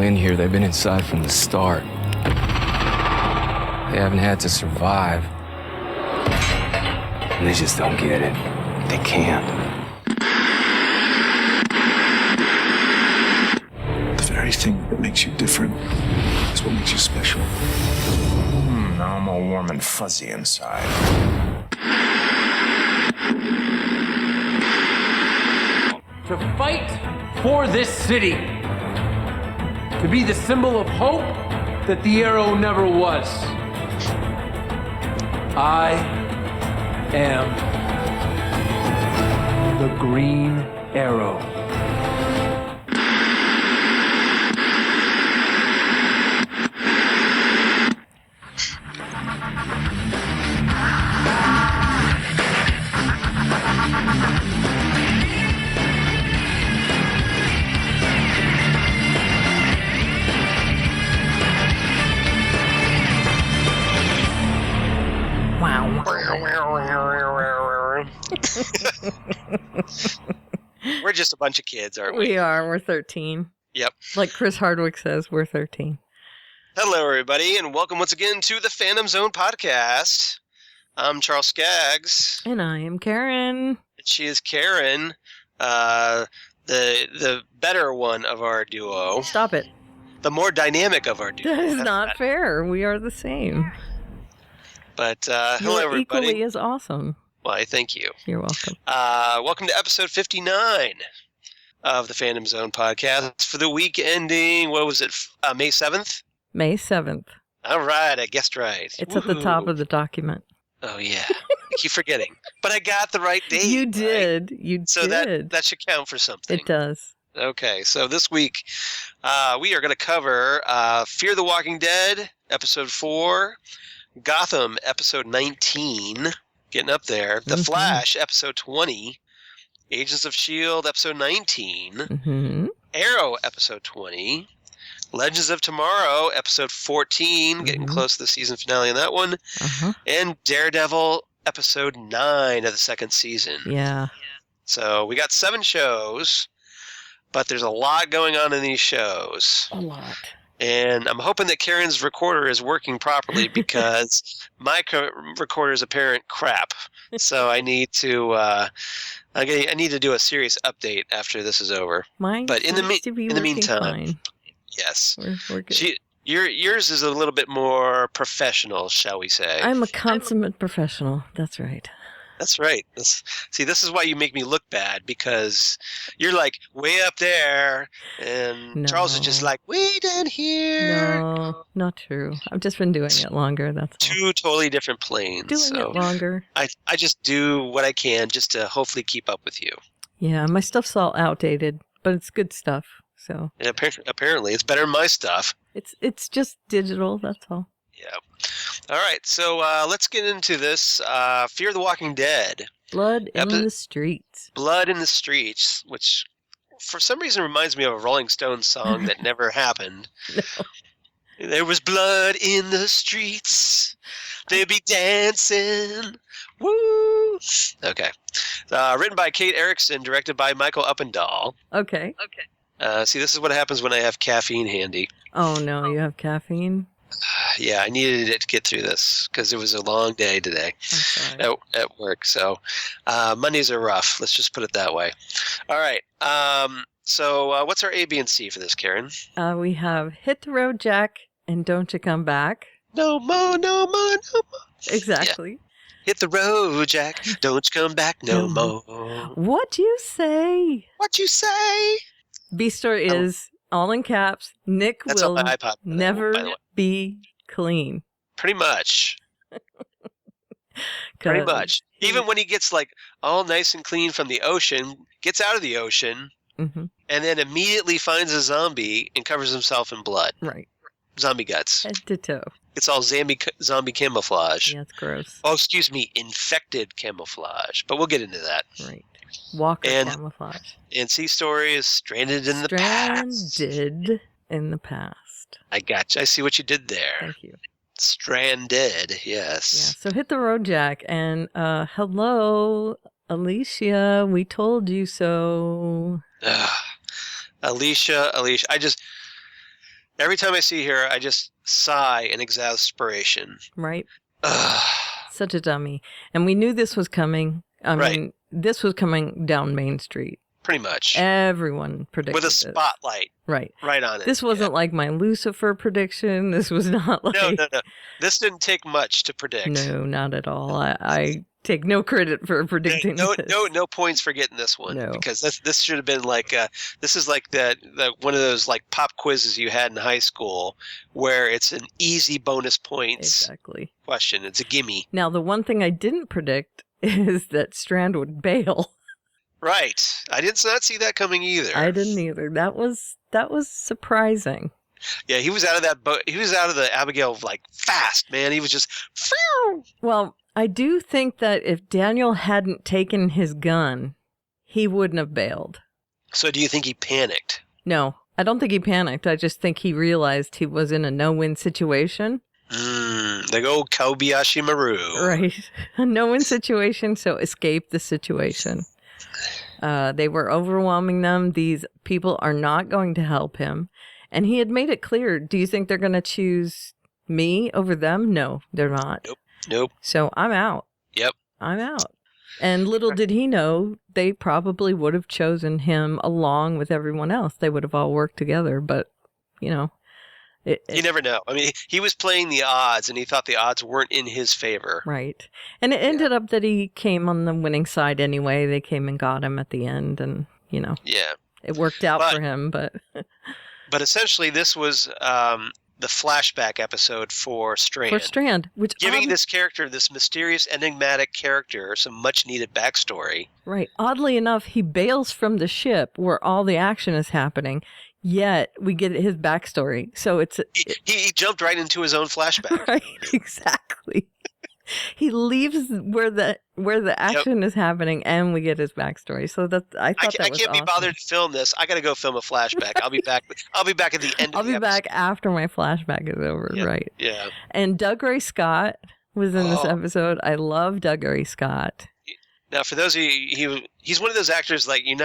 in here. They've been inside from the start. They haven't had to survive. And they just don't get it. They can't. The very thing that makes you different is what makes you special. Now I'm all warm and fuzzy inside. To fight for this city. To be the symbol of hope that the Arrow never was. I am the Green Arrow. We're just a bunch of kids, aren't we? We are. We're 13. Yep. Like Chris Hardwick says, we're 13. Hello, everybody, and welcome once again to the Phantom Zone podcast. I'm Charles Skaggs. And I am Karen. And she is Karen, the better one of our duo. Stop it. The more dynamic of our duo. That is not fair. We are the same. But hello, You're everybody. Equally as awesome. Why, thank you. You're welcome. Welcome to episode 59 of the Phantom Zone podcast for the week ending, what was it, May 7th? May 7th. All right, I guessed right. It's at the top of the document. Oh, yeah. I keep forgetting. But I got the right date. You did. Right? You so did. that should count for something. It does. Okay, so this week we are going to cover Fear the Walking Dead, episode 4, Gotham, episode 19, getting up there, The Flash, episode 20, Agents of S.H.I.E.L.D, episode 19, Arrow, episode 20, Legends of Tomorrow, episode 14, getting close to the season finale on that one, and Daredevil, episode 9 of the second season. Yeah. So we got 7 shows, but there's a lot going on in these shows. A lot. And I'm hoping that Karen's recorder is working properly because my recorder is apparent crap. So I need to I need to do a serious update after this is over. Mine but in the meantime, fine. yes, we're good. Yours is a little bit more professional, shall we say? I'm a consummate professional. That's right. That's right. See, this is why you make me look bad, because you're like way up there, and No. Charles is just like way down here. No, not true. I've just been doing it longer. That's all. 2 totally different planes. Doing so it longer. I just do what I can just to hopefully keep up with you. Yeah, my stuff's all outdated, but it's good stuff. So And apparently, it's better than my stuff. it's just digital. That's all. Yeah. All right, so let's get into this. Fear the Walking Dead. Blood in the streets. Blood in the Streets, which for some reason reminds me of a Rolling Stones song that never happened. No. There was blood in the streets. They be dancing. Woo! Okay. Written by Kate Erickson, directed by Michael Uppendahl. Okay. See, this is what happens when I have caffeine handy. Oh no, you have caffeine? Yeah, I needed it to get through this because it was a long day today I'm sorry. at work. So Mondays are rough. Let's just put it that way. All right. So what's our A, B, and C for this, Karen? We have Hit the Road, Jack, and Don't You Come Back. No more, no more, no more. Exactly. Yeah. Hit the road, Jack. Don't you come back no more. What you say? What you say? B-Story is, all in caps, Nick That's will on my iPod, by the never way. be clean. Pretty much. Pretty much. Even when he gets like all nice and clean from the ocean, gets out of the ocean, and then immediately finds a zombie and covers himself in blood. Right. Zombie guts. Head to toe. It's all zombie camouflage. Yeah, it's gross. Oh, excuse me, infected camouflage. But we'll get into that. Right. Walker And- camouflage. And C Story is stranded in the past. Stranded in the past. I got you. I see what you did there. Thank you. Stranded, yes. Yeah. So Hit the Road, Jack, and hello, Alicia. We told you so. Alicia. Every time I see her, I just sigh in exasperation. Right? Ugh. Such a dummy. And we knew this was coming. I Right. mean, this was coming down Main Street. Pretty much. Everyone predicted With a this. spotlight Right. right on it. This wasn't like my Lucifer prediction. This was not like... No. This didn't take much to predict. No, not at all. I take no credit for predicting this. No points for getting this one. No. Because this should have been like this is like the one of those like pop quizzes you had in high school where it's an easy bonus points Exactly. question. It's a gimme. Now, the one thing I didn't predict is that Strand would bail. Right. I did not see that coming either. I didn't either. That was surprising. Yeah, he was out of that boat. He was out of the Abigail like fast, man. He was just phew. Well, I do think that if Daniel hadn't taken his gun, he wouldn't have bailed. So do you think he panicked? No, I don't think he panicked. I just think he realized he was in a no-win situation. They go Kobayashi Maru. Right. A no-win situation, so escape the situation. They were overwhelming them. These people are not going to help him. And he had made it clear, do you think they're going to choose me over them? No, they're not. Nope. So I'm out. Yep. I'm out. And little did he know, they probably would have chosen him along with everyone else. They would have all worked together, but, you know. You never know. I mean, he was playing the odds, and he thought the odds weren't in his favor. Right. And it ended up that he came on the winning side anyway. They came and got him at the end, and, you know. Yeah. It worked out for him, but... But essentially, this was the flashback episode for Strand. For Strand, which... Giving this character, this mysterious, enigmatic character, some much-needed backstory. Right. Oddly enough, he bails from the ship where all the action is happening, yet we get his backstory. So it's... He jumped right into his own flashback. Right, exactly. He leaves where the action is happening, and we get his backstory. So that I thought that was can't be awesome. bothered to film this. I got to go film a flashback. I'll be back. I'll be back at the end. I'll of the be back episode. after my flashback is over. Yeah, right. Yeah. And Doug Ray Scott was in this episode. I love Doug Ray Scott. Now, for those of you, he's one of those actors like you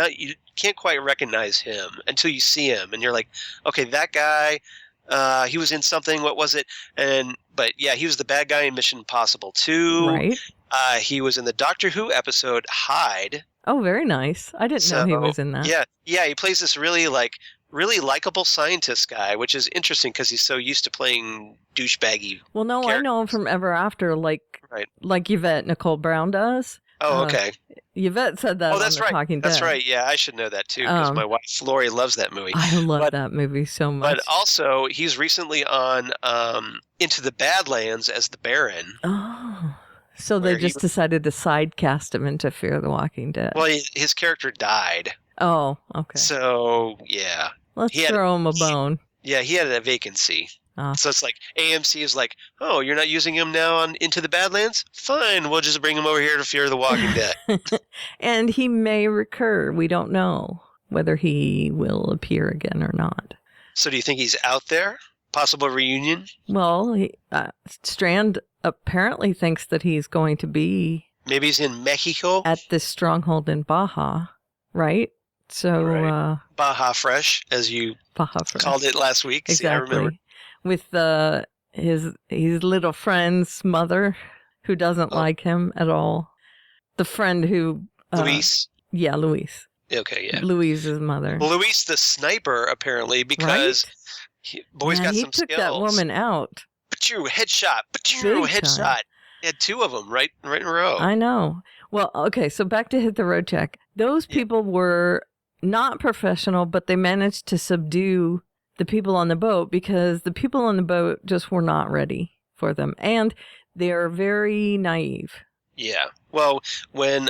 can't quite recognize him until you see him, and you're like, okay, that guy. He was in something. What was it? But yeah, he was the bad guy in Mission Impossible 2. Right. He was in the Doctor Who episode S.H.I.E.L.D. Oh, very nice. I didn't know he was in that. Yeah. He plays this really likable scientist guy, which is interesting because he's so used to playing douchebaggy. Well, no, characters. I know him from Ever After, like Yvette Nicole Brown does. Oh, okay. Yvette said that. Oh, that's on the right. Talking Dead. That's right. Yeah, I should know that too because my wife Lori loves that movie. I love that movie so much. But also, he's recently on Into the Badlands as the Baron. Oh, so they just decided to sidecast him into Fear the Walking Dead. Well, his character died. Oh, okay. So yeah, Let's throw him a bone. He had a vacancy. So it's like AMC is like, oh, you're not using him now on Into the Badlands? Fine, we'll just bring him over here to Fear the Walking Dead. And he may recur. We don't know whether he will appear again or not. So do you think he's out there? Possible reunion? Well, Strand apparently thinks that he's going to be... Maybe he's in Mexico? At this stronghold in Baja, right? So... Right. Baja Fresh, as you called it last week. Exactly. See, I remember. With his little friend's mother, who doesn't like him at all. The friend who... Luis? Yeah, Luis. Okay, yeah. Luis's mother. Well, Luis the sniper, apparently, because boy's got some skills. He took that woman out. Headshot. Headshot. He had 2 of them right in a row. I know. Well, okay, so back to Hit the Road Check. Those people were not professional, but they managed to subdue the people on the boat because the people on the boat just were not ready for them. And they're very naive. Yeah. Well, when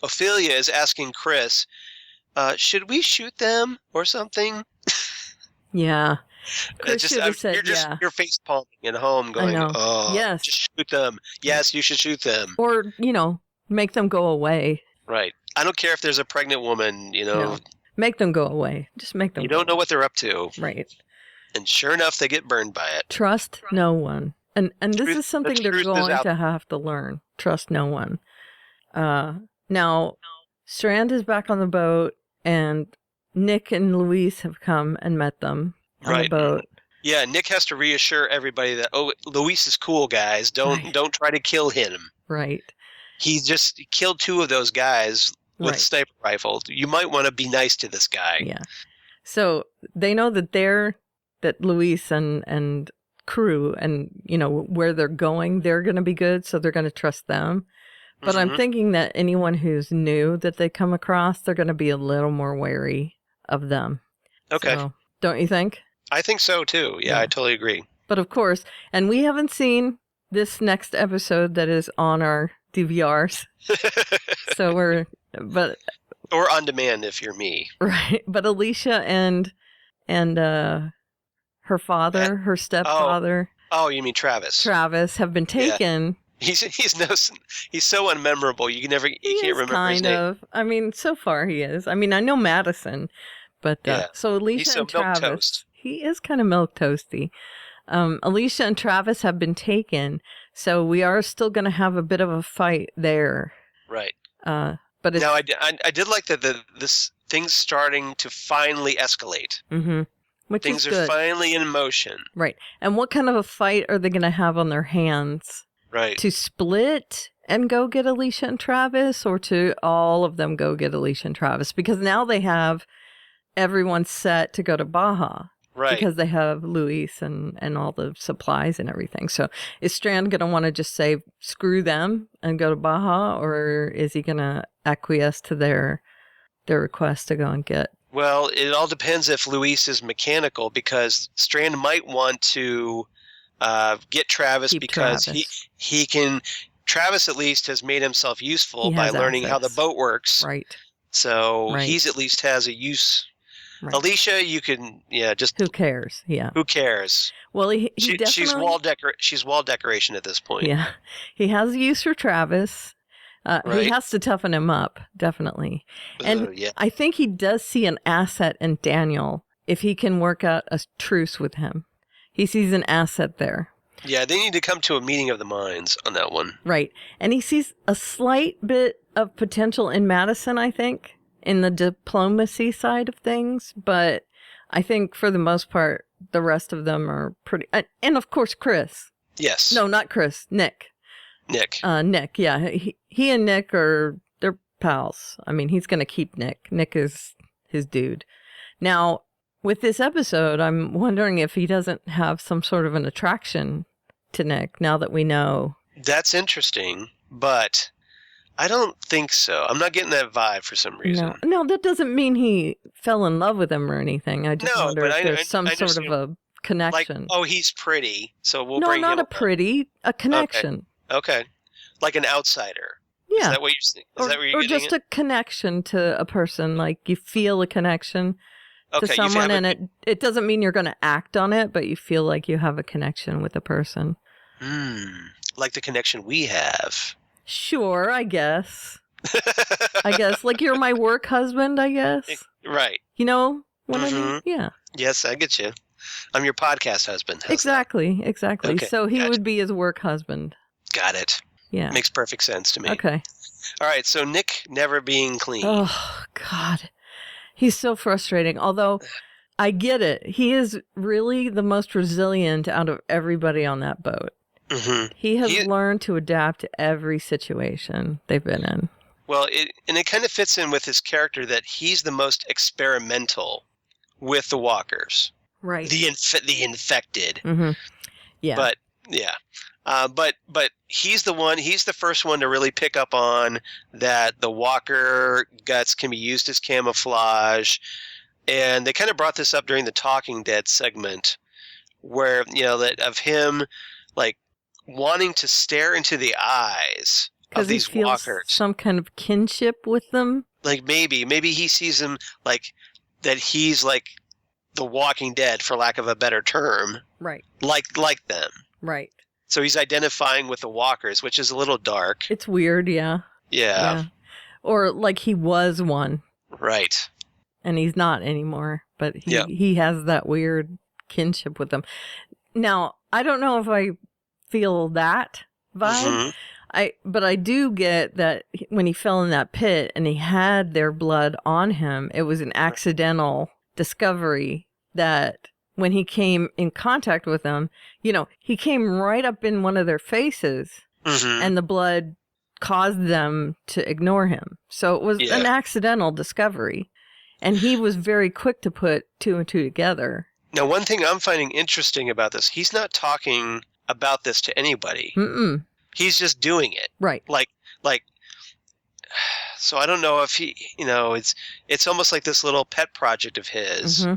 Ophelia is asking Chris, should we shoot them or something? Yeah. Chris should have said, you're face palming at home going, oh, yes. Just shoot them. Yes, you should shoot them. Or, make them go away. Right. I don't care if there's a pregnant woman, No. Make them go away. Just make them You don't know what they're up to. Right. And sure enough, they get burned by it. Trust no one. And this is something they're going to have to learn. Trust no one. Now, Strand is back on the boat, and Nick and Luis have come and met them. on the Right. boat. Yeah, Nick has to reassure everybody that Luis is cool, guys. Don't try to kill him. Right. He just killed 2 of those guys with Right. sniper rifles. You might want to be nice to this guy. Yeah. So they know that that Luis and crew and, where they're going, they're going to be good. So they're going to trust them. But I'm thinking that anyone who's new that they come across, they're going to be a little more wary of them. Okay. So, don't you think? I think so too. Yeah, I totally agree. But of course, and we haven't seen this next episode that is on our DVRs. So or on demand if you're me. Right. But Alicia and her father, her stepfather. Oh, you mean Travis? Travis have been taken. Yeah. He's so unmemorable. You can't remember his name. I mean, so far he is. I mean, I know Madison, but so Alicia He's so and Travis. milquetoast. He is kind of milquetoasty. Alicia and Travis have been taken, so we are still going to have a bit of a fight there. Right. But it's, now I did like that this thing's starting to finally escalate. Mm-hmm. Which things is good. are finally in motion. Right. And what kind of a fight are they going to have on their hands? Right. To split and go get Alicia and Travis, or to all of them go get Alicia and Travis? Because now they have everyone set to go to Baja. Right. Because they have Luis and all the supplies and everything. So is Strand going to want to just say, screw them and go to Baja? Or is he going to acquiesce to their request to go and get? Well, it all depends if Luis is mechanical, because Strand might want to get Travis because Travis. he can. Travis at least has made himself useful by learning how the boat works. Right. So he's at least has a use. Right. Alicia, you can, just who cares? Yeah, who cares? Well, she's wall decoration at this point. Yeah, he has a use for Travis. He has to toughen him up, definitely. And I think he does see an asset in Daniel if he can work out a truce with him. He sees an asset there. Yeah, they need to come to a meeting of the minds on that one. Right, and he sees a slight bit of potential in Madison, I think, in the diplomacy side of things, but I think for the most part, the rest of them are pretty... And of course, Chris. Yes. No, not Chris. Nick. Nick, yeah. He and Nick they're pals. I mean, he's going to keep Nick. Nick is his dude. Now, with this episode, I'm wondering if he doesn't have some sort of an attraction to Nick, now that we know. That's interesting, but... I don't think so. I'm not getting that vibe for some reason. No, that doesn't mean he fell in love with him or anything. I just wonder if there's some sort of a connection. Like, he's pretty, so we'll no, bring him not a up. pretty, a connection. Okay. Like an outsider. Yeah. Is that what you're saying? Is that where you're getting just a connection to a person. Like you feel a connection to someone, and it doesn't mean you're going to act on it, but you feel like you have a connection with a person. Like the connection we have. Sure, I guess. Like you're my work husband, I guess. Right. You know what I mean? Yeah. Yes, I get you. I'm your podcast husband. Exactly. Okay, so he would be his work husband. Got it. Yeah. Makes perfect sense to me. Okay. All right, so Nick never being clean. Oh, God. He's so frustrating. Although, I get it. He is really the most resilient out of everybody on that boat. Mm-hmm. He has learned to adapt to every situation they've been in. Well, it kind of fits in with his character that he's the most experimental with the walkers. Right. The infected. Mm-hmm. Yeah. But, yeah. But he's the first one to really pick up on that the walker guts can be used as camouflage. And they kind of brought this up during the Talking Dead segment where, that of him, like, wanting to stare into the eyes of these walkers. Some kind of kinship with them. Like maybe he sees them like that he's like the Walking Dead, for lack of a better term. Right. Like them. Right. So he's identifying with the walkers, which is a little dark. It's weird, yeah. Yeah. Or like he was one. Right. And he's not anymore, but he has that weird kinship with them. Now, I don't know if I feel that vibe. Mm-hmm. But I do get that when he fell in that pit and he had their blood on him, it was an accidental discovery that when he came in contact with them, he came right up in one of their faces and the blood caused them to ignore him. So it was an accidental discovery. And he was very quick to put 2 and 2 together. Now, one thing I'm finding interesting about this, he's not talking about this to anybody. Mm-mm. He's just doing it. Right. Like, so I don't know if he, it's almost like this little pet project of his. Mm-hmm.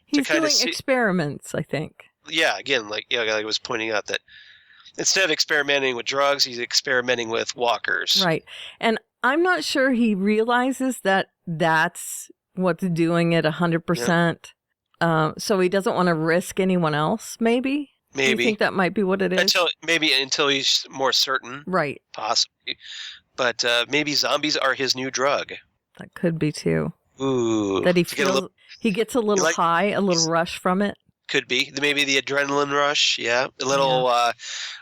He's doing experiments, I think. Yeah, again, like I was pointing out that instead of experimenting with drugs, he's experimenting with walkers. Right. And I'm not sure he realizes that that's what's doing it 100%. Yeah. So he doesn't want to risk anyone else, maybe? Maybe. Do you think that might be what it is? Until he's more certain. Right. Possibly. But maybe zombies are his new drug. That could be too. Ooh. That he gets a little high, a little rush from it. Could be. Maybe the adrenaline rush, yeah. A little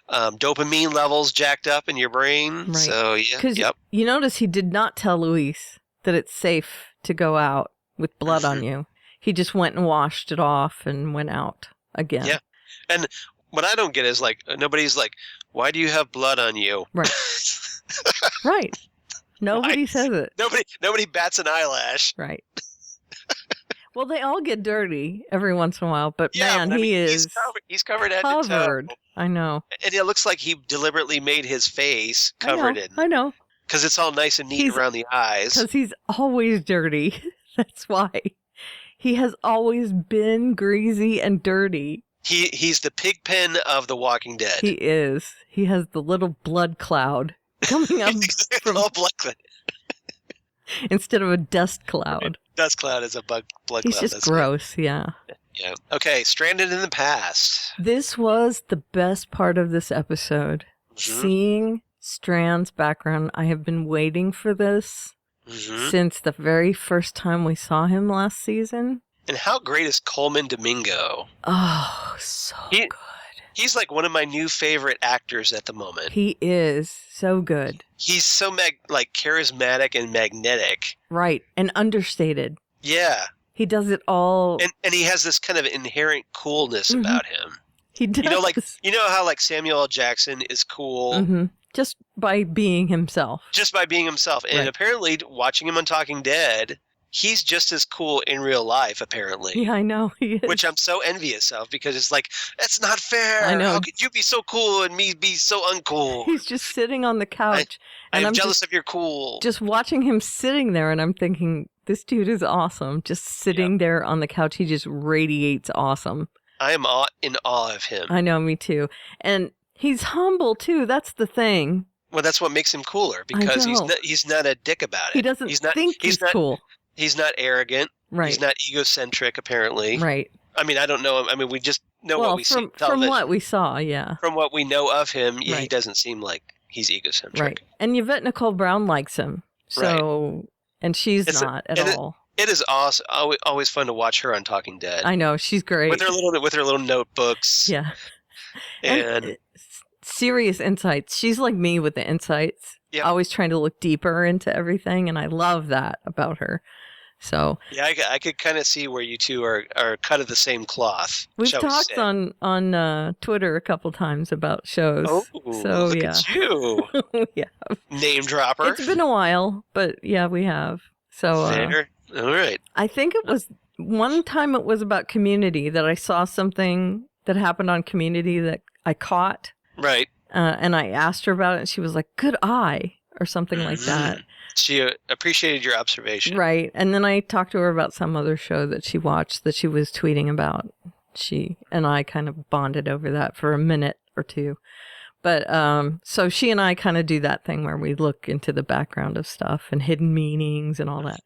dopamine levels jacked up in your brain. Right. So, yeah. Because you notice he did not tell Luis that it's safe to go out with blood on you. He just went and washed it off and went out again. Yeah. And what I don't get is, nobody's like, why do you have blood on you? Right. Right. Nobody says it. Nobody bats an eyelash. Right. Well, they all get dirty every once in a while, but man, he's covered head to toe. I know. And it looks like he deliberately made his face covered in. I know. Because it's all nice and neat around the eyes. Because he's always dirty. That's why. He has always been greasy and dirty. He's the pig pen of The Walking Dead. He is. He has the little blood cloud coming up from blood cloud. Instead of a dust cloud. Dust cloud is a blood cloud. He's just gross, yeah. Yeah. Okay, Stranded in the Past. This was the best part of this episode. Mm-hmm. Seeing Strand's background. I have been waiting for this since the very first time we saw him last season. And how great is Coleman Domingo? Oh, so good. He's like one of my new favorite actors at the moment. He is so good. He's so charismatic and magnetic. Right, and understated. Yeah. He does it all. And he has this kind of inherent coolness about him. He does. You know how Samuel L. Jackson is cool? Mm-hmm. Just by being himself. And apparently, watching him on Talking Dead, he's just as cool in real life, apparently. Yeah, I know. He is. Which I'm so envious of, because it's like, that's not fair. I know. How could you be so cool and me be so uncool? He's just sitting on the couch. I'm jealous of your cool. Just watching him sitting there, and I'm thinking, this dude is awesome. Just sitting there on the couch, he just radiates awesome. I am in awe of him. I know, me too. And he's humble, too. That's the thing. Well, that's what makes him cooler, because he's not a dick about it. He doesn't think he's cool. He's not arrogant. Right. He's not egocentric, apparently. Right. I mean, I don't know him. I mean, we just know what we see. From what we saw, yeah. From what we know of him, he doesn't seem like he's egocentric. Right. And Yvette Nicole Brown likes him. So, and she's not at all. It is awesome. Always fun to watch her on Talking Dead. I know, she's great. With her little notebooks. Yeah. And serious insights. She's like me with the insights. Yep. Always trying to look deeper into everything, and I love that about her. So yeah, I could kind of see where you two are cut of the same cloth. We've talked on Twitter a couple times about shows. Oh, so look yeah. at you. Yeah. Name dropper. It's been a while, but yeah, we have. So fair. All right. I think it was one time it was about Community that I saw something that happened on Community that I caught. Right. And I asked her about it, and she was like, "Good eye," or something like that. She appreciated your observation. Right. And then I talked to her about some other show that she watched that she was tweeting about. She and I kind of bonded over that for a minute or two. But so she and I kind of do that thing where we look into the background of stuff and hidden meanings and all that.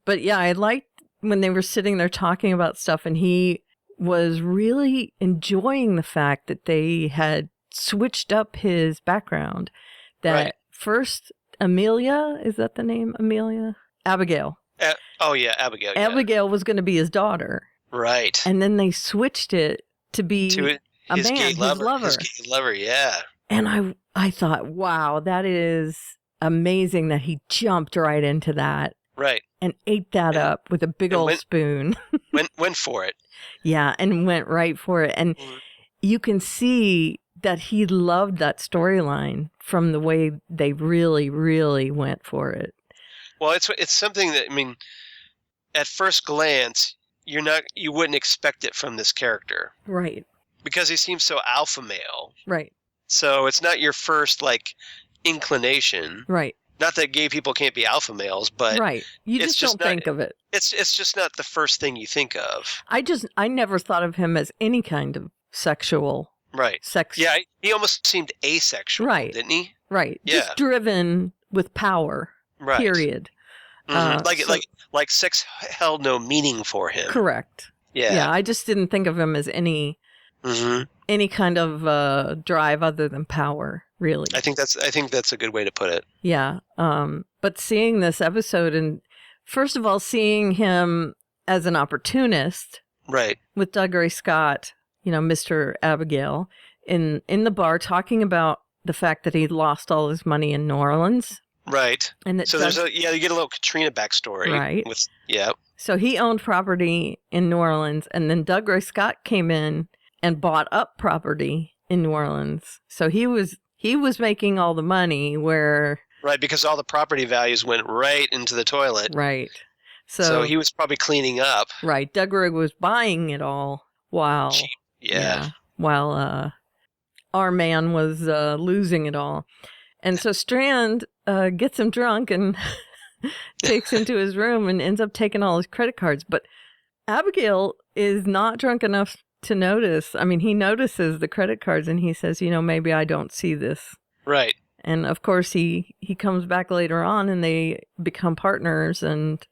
But yeah, I liked when they were sitting there talking about stuff, and he was really enjoying the fact that they had switched up his background. That first, Amelia, is that the name? Amelia? Abigail. Abigail. Abigail was going to be his daughter. Right. And then they switched it to be his lover. His gay lover, yeah. And I thought, wow, that is amazing that he jumped right into that. Right. And ate that up with a big old spoon. went for it. Yeah, and went right for it. And you can see that he loved that storyline from the way they really, really went for it. Well, it's something that, I mean, at first glance, you wouldn't expect it from this character. Right. Because he seems so alpha male. Right. So it's not your first, like, inclination. Right. Not that gay people can't be alpha males, but right. You just don't think of it. It's just not the first thing you think of. I never thought of him as any kind of sexual. Right. Sex. Yeah, he almost seemed asexual, right. didn't he? Right. Yeah. Just driven with power. Right. Period. Like sex held no meaning for him. Correct. Yeah. Yeah, I just didn't think of him as any kind of drive other than power, really. I think that's a good way to put it. Yeah. But seeing this episode, and first of all, seeing him as an opportunist, right, with Dougray Scott, Mr. Abigail, in the bar talking about the fact that he lost all his money in New Orleans. Right. And so you get a little Katrina backstory. Right. So he owned property in New Orleans, and then Dougray Scott came in and bought up property in New Orleans. So he was making all the money where... Right, because all the property values went right into the toilet. Right. So he was probably cleaning up. Right. Dougray was buying it all while... Cheap. Yeah. While our man was losing it all. And so Strand gets him drunk and takes him to his room and ends up taking all his credit cards. But Abigail is not drunk enough to notice. I mean, he notices the credit cards and he says, maybe I don't see this. Right. And of course, he comes back later on and they become partners and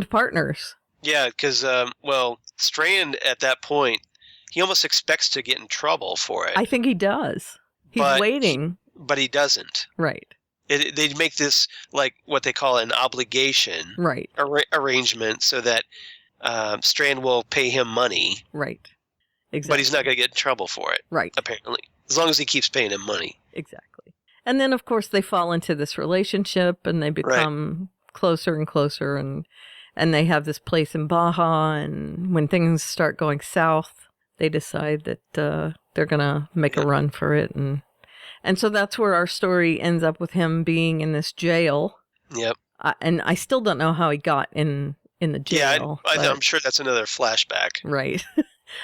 partners. Yeah, because, Strand at that point, he almost expects to get in trouble for it. I think he does. He's waiting. But he doesn't. Right. They make this, like, what they call an obligation right. Arrangement so that Strand will pay him money. Right. Exactly. But he's not going to get in trouble for it. Right. Apparently. As long as he keeps paying him money. Exactly. And then, of course, they fall into this relationship and they become closer and closer. And they have this place in Baja. And when things start going south, they decide that they're going to make a run for it. And so that's where our story ends up, with him being in this jail. Yep. And I still don't know how he got in the jail. Yeah, I'm sure that's another flashback. Right.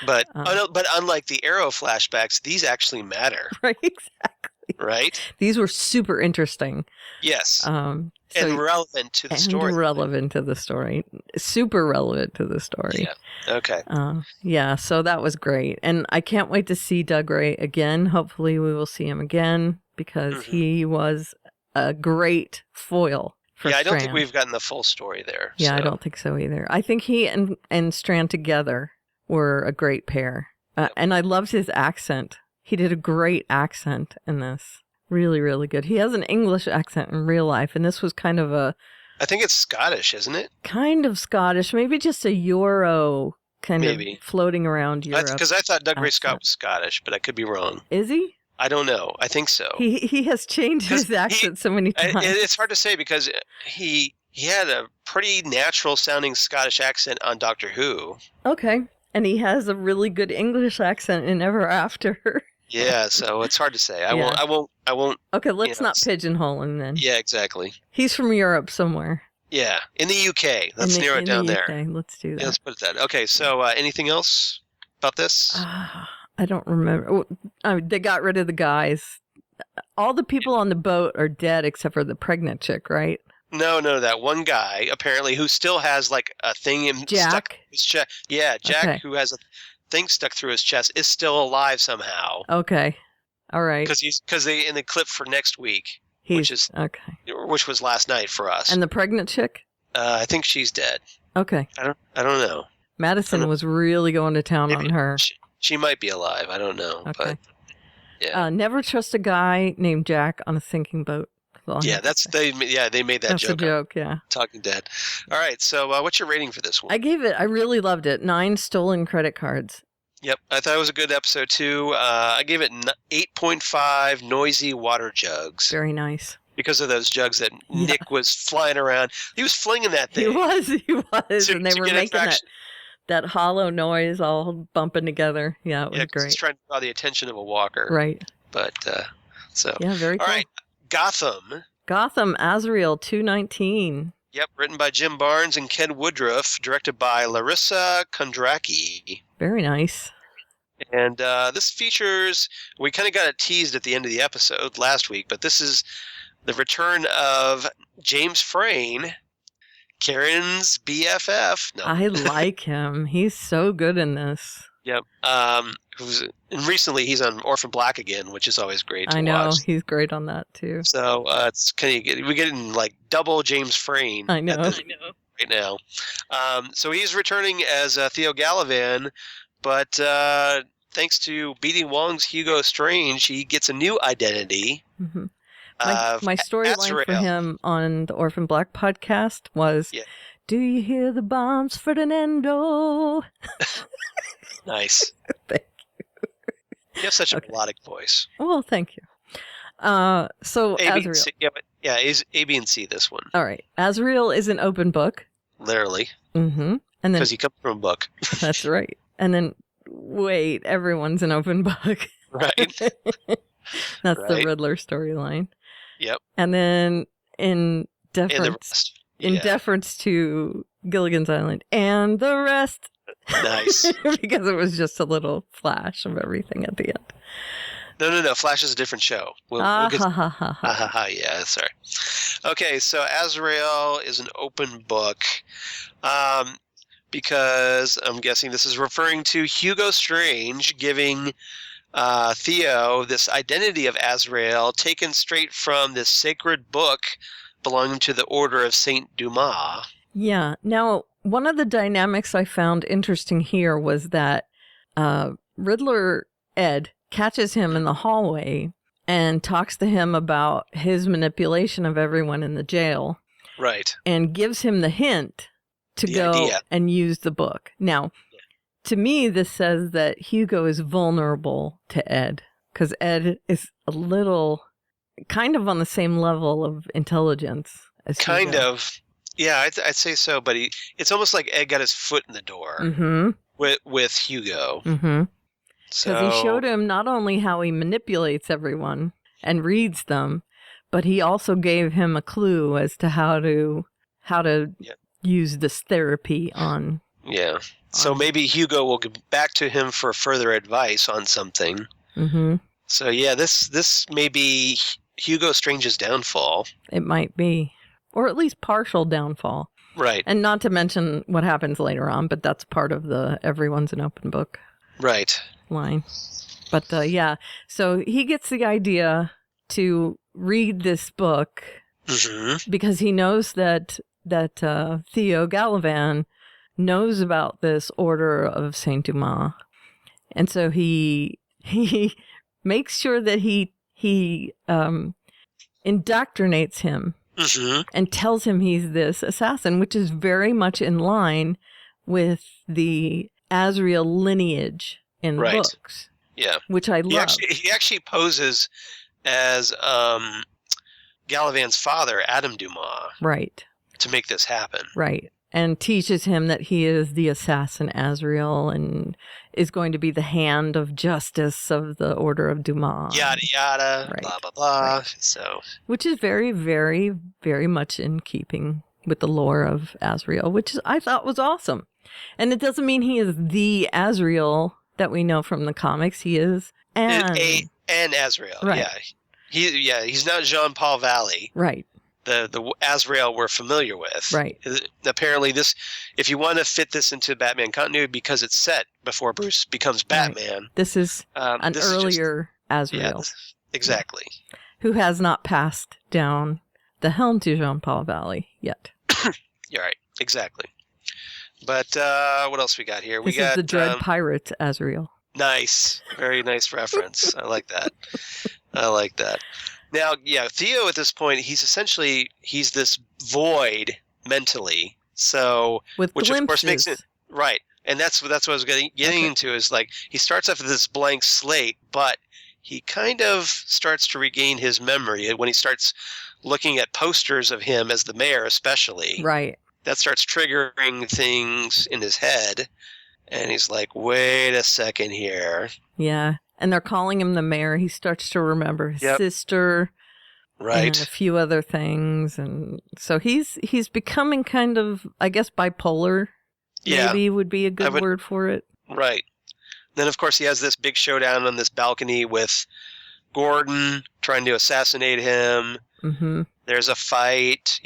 But but unlike the Arrow flashbacks, these actually matter. Right, exactly. Right? These were super interesting. Yes. And relevant to the story. And relevant to the story. Super relevant to the story. Yeah. Okay. Yeah, so that was great. And I can't wait to see Dougray again. Hopefully we will see him again because he was a great foil for Strand. I don't think we've gotten the full story there. Yeah, so. I don't think so either. I think he and Strand together were a great pair. And I loved his accent. He did a great accent in this. Really, really good. He has an English accent in real life, and this was kind of I think it's Scottish, isn't it? Kind of Scottish. Maybe just a Euro kind of floating around Europe. Because I thought Dougray Scott was Scottish, but I could be wrong. Is he? I don't know. I think so. He has changed his accent so many times. It's hard to say because he had a pretty natural sounding Scottish accent on Doctor Who. Okay. And he has a really good English accent in Ever After. Yeah, so it's hard to say. I won't. Okay, let's not pigeonhole him then. Yeah, exactly. He's from Europe somewhere. Yeah, in the UK. Let's narrow it down there. Okay, let's do that. Yeah, let's put it that. Okay, so anything else about this? I don't remember. They got rid of the guys. All the people on the boat are dead except for the pregnant chick, right? No, that one guy apparently who still has like a thing stuck in his chest. Yeah, Jack, who has a thing stuck through his chest, is still alive somehow. Okay, all right. Because they in the clip for next week, which was last night for us. And the pregnant chick? I think she's dead. Okay. I don't know. Madison was really going to town on her. She might be alive. I don't know. Okay. But yeah. Never trust a guy named Jack on a sinking boat. Yeah, they made that joke. That's a joke, yeah. Talking Dead. All right, so what's your rating for this one? I really loved it. 9 stolen credit cards. Yep, I thought it was a good episode too. I gave it 8.5 noisy water jugs. Very nice. because of those jugs that Nick was flying around. He was flinging that thing. He was, and they were making attraction. that hollow noise, all bumping together. Yeah, it was great. He's trying to draw the attention of a walker. Right. But so yeah, very cool. All right, Gotham, Azrael 219. Yep, written by Jim Barnes and Ken Woodruff, directed by Larissa Kondracki. Very nice. And this features, we kind of got it teased at the end of the episode last week, but this is the return of James Frain, Karen's BFF. No. I like him. He's so good in this. Yep. And recently he's on Orphan Black again, which is always great to watch. I know, he's great on that too. So it's kind of we're getting like double James Frain. I know. Right now. So he's returning as Theo Gallivan, but thanks to B.D. Wong's Hugo Strange, he gets a new identity. Mm-hmm. My storyline for him on the Orphan Black podcast was, "Do you hear the bombs, Ferdinando?" Nice. Thank you. You have such a melodic voice. Well, thank you. So A, B, Azrael. C, is A, B, and C this one. All right. Azrael is an open book. Literally. Mm-hmm. And then because he comes from a book. That's right. And then wait, everyone's an open book. Right. That's the Riddler storyline. Yep. And then in deference to Gilligan's Island and the rest. Nice. Because it was just a little flash of everything at the end. No. Flash is a different show. We'll get... Yeah, sorry. Okay, so Azrael is an open book because I'm guessing this is referring to Hugo Strange giving Theo this identity of Azrael taken straight from this sacred book belonging to the Order of Saint Dumas. Yeah. Now, one of the dynamics I found interesting here was that Riddler Ed catches him in the hallway and talks to him about his manipulation of everyone in the jail. Right. And gives him the hint to go and use the book. Now, to me, this says that Hugo is vulnerable to Ed because Ed is a little kind of on the same level of intelligence as Hugo. Kind of. Yeah, I'd say so, but it's almost like Ed got his foot in the door with Hugo. Mm-hmm. Because he showed him not only how he manipulates everyone and reads them, but he also gave him a clue as to how to use this therapy on. Yeah. So maybe Hugo will get back to him for further advice on something. Mm-hmm. So yeah, this may be Hugo Strange's downfall. It might be. Or at least partial downfall. Right. And not to mention what happens later on, but that's part of the everyone's an open book. Right. Line. But so he gets the idea to read this book because he knows that Theo Gallivan knows about this Order of Saint Dumas. And so he makes sure that he indoctrinates him and tells him he's this assassin, which is very much in line with the Azrael lineage in the books. Yeah. Which I love. He actually poses as Gallivan's father, Adam Dumas. Right. To make this happen. Right. And teaches him that he is the assassin Azrael and is going to be the hand of justice of the Order of Dumas. Yada, yada, blah, blah, blah. Right. So, which is very, very, very much in keeping with the lore of Azrael, which I thought was awesome. And it doesn't mean he is the Azrael that we know from the comics. He is an Azrael. Right. Yeah. He's not Jean-Paul Valley. Right. The Azrael we're familiar with. Right. Apparently if you want to fit this into Batman continuity because it's set before Bruce becomes Batman. Right. This is an earlier Azrael. Yeah, exactly. Who has not passed down the helm to Jean-Paul Valley yet. You're right. Exactly. But what else we got here? This is the Dread Pirate Azrael. Nice. Very nice reference. I like that. Now, Theo at this point, he's this void mentally. So, with which glimpses. Of course makes it right. And that's what I was getting into is like he starts off with this blank slate, but he kind of starts to regain his memory when he starts looking at posters of him as the mayor, especially. Right. That starts triggering things in his head. And he's like, wait a second here. Yeah. And they're calling him the mayor. He starts to remember his sister. Right. And a few other things. And so he's becoming kind of, I guess, bipolar. Maybe would be a good word for it. Right. Then, of course, he has this big showdown on this balcony with Gordon trying to assassinate him. Mm-hmm. There's a fight.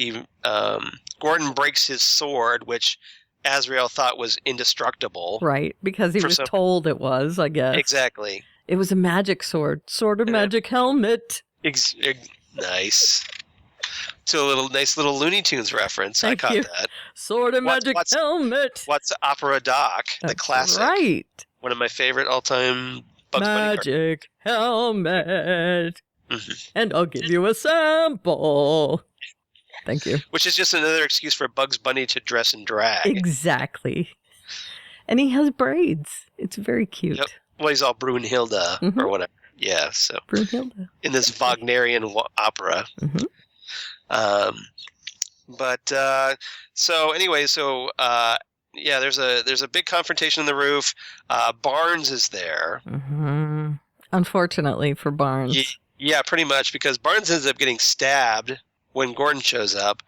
Gordon breaks his sword, which Azrael thought was indestructible. Right, because he was told it was, I guess. Exactly. It was a magic sword. Sword of magic helmet. Nice. To a nice little Looney Tunes reference. Thank I caught you. that. Sword of magic helmet. What's Opera Doc? The classic. Right. One of my favorite all-time Bugs Bunny magic helmet. Mm-hmm. And I'll give you a sample. Thank you. Which is just another excuse for Bugs Bunny to dress in drag. Exactly. And he has braids. It's very cute. Yep. Well, he's all Brunhilde or whatever. Yeah, so. Brunhilde. In this Wagnerian opera. Mm-hmm. There's a big confrontation on the roof. Barnes is there. Mm-hmm. Unfortunately for Barnes. Yeah, pretty much, because Barnes ends up getting stabbed when Gordon shows up.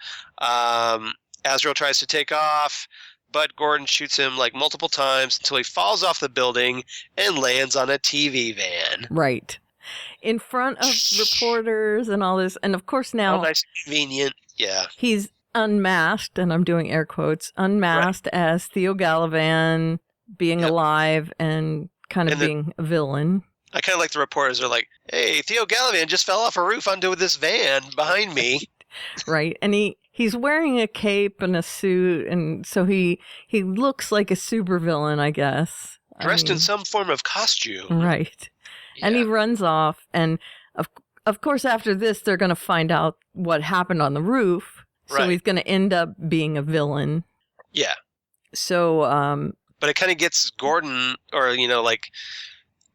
Azrael tries to take off, but Gordon shoots him like multiple times until he falls off the building and lands on a TV van. Right. In front of reporters and all this. And of course now... Oh, nice, convenient. Yeah. He's unmasked, and I'm doing air quotes, unmasked as Theo Gallivan being alive and kind of being a villain. I kind of like the reporters are like, hey, Theo Gallivan just fell off a roof onto this van behind me. Right. And he's wearing a cape and a suit, and so he looks like a supervillain, I guess. Dressed in some form of costume. Right. Yeah. And he runs off, and of course after this they're going to find out what happened on the roof, so he's going to end up being a villain. Yeah. So but it kind of gets Gordon, or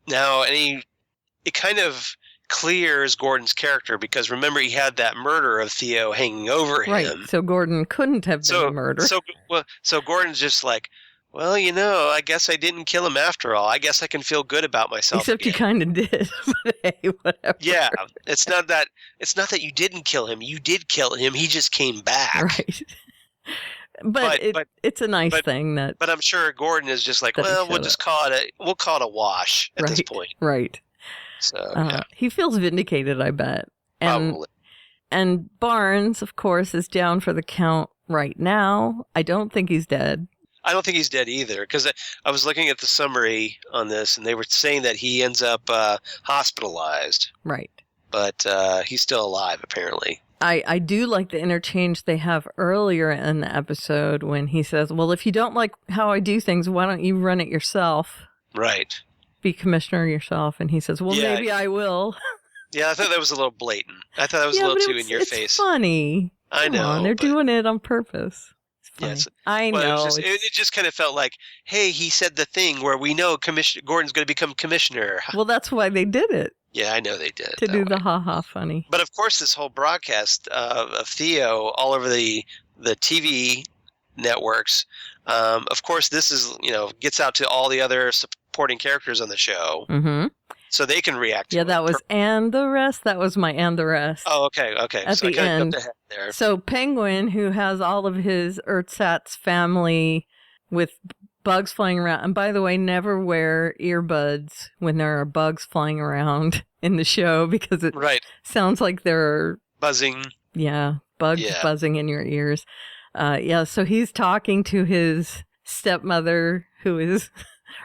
now, and it kind of clears Gordon's character, because remember, he had that murder of Theo hanging over him. Right, so Gordon couldn't have been a murderer. So Gordon's just like, well, I guess I didn't kill him after all. I guess I can feel good about myself. Except you kind of did. But hey, whatever. Yeah, it's not that you didn't kill him. You did kill him. He just came back. Right. But it's a nice thing that. But I'm sure Gordon is just like, well, we'll call it a wash at this point. Right. So he feels vindicated, I bet. Probably. And Barnes, of course, is down for the count right now. I don't think he's dead. I don't think he's dead either, because I was looking at the summary on this, and they were saying that he ends up hospitalized. Right. But he's still alive, apparently. I do like the interchange they have earlier in the episode when he says, well, if you don't like how I do things, why don't you run it yourself? Right. Be commissioner yourself. And he says, well, maybe I will. Yeah, I thought that was a little blatant. I thought that was a little too in your face. It's funny. I know. They're doing it on purpose. Yes, I know. It just kind of felt like, hey, he said the thing where we know Gordon's going to become commissioner. Well, that's why they did it. Yeah, I know they did. To do the ha-ha funny. But of course, this whole broadcast of Theo all over the TV networks, of course, this is, gets out to all the other supporting characters on the show. Mm-hmm. So they can react to it. Yeah, that was and the rest. That was my and the rest. Oh, okay. At so the end. There. So Penguin, who has all of his Earthsat's family with bugs flying around. And by the way, never wear earbuds when there are bugs flying around in the show, because it sounds like they're buzzing. Yeah, bugs buzzing in your ears. So he's talking to his stepmother, who's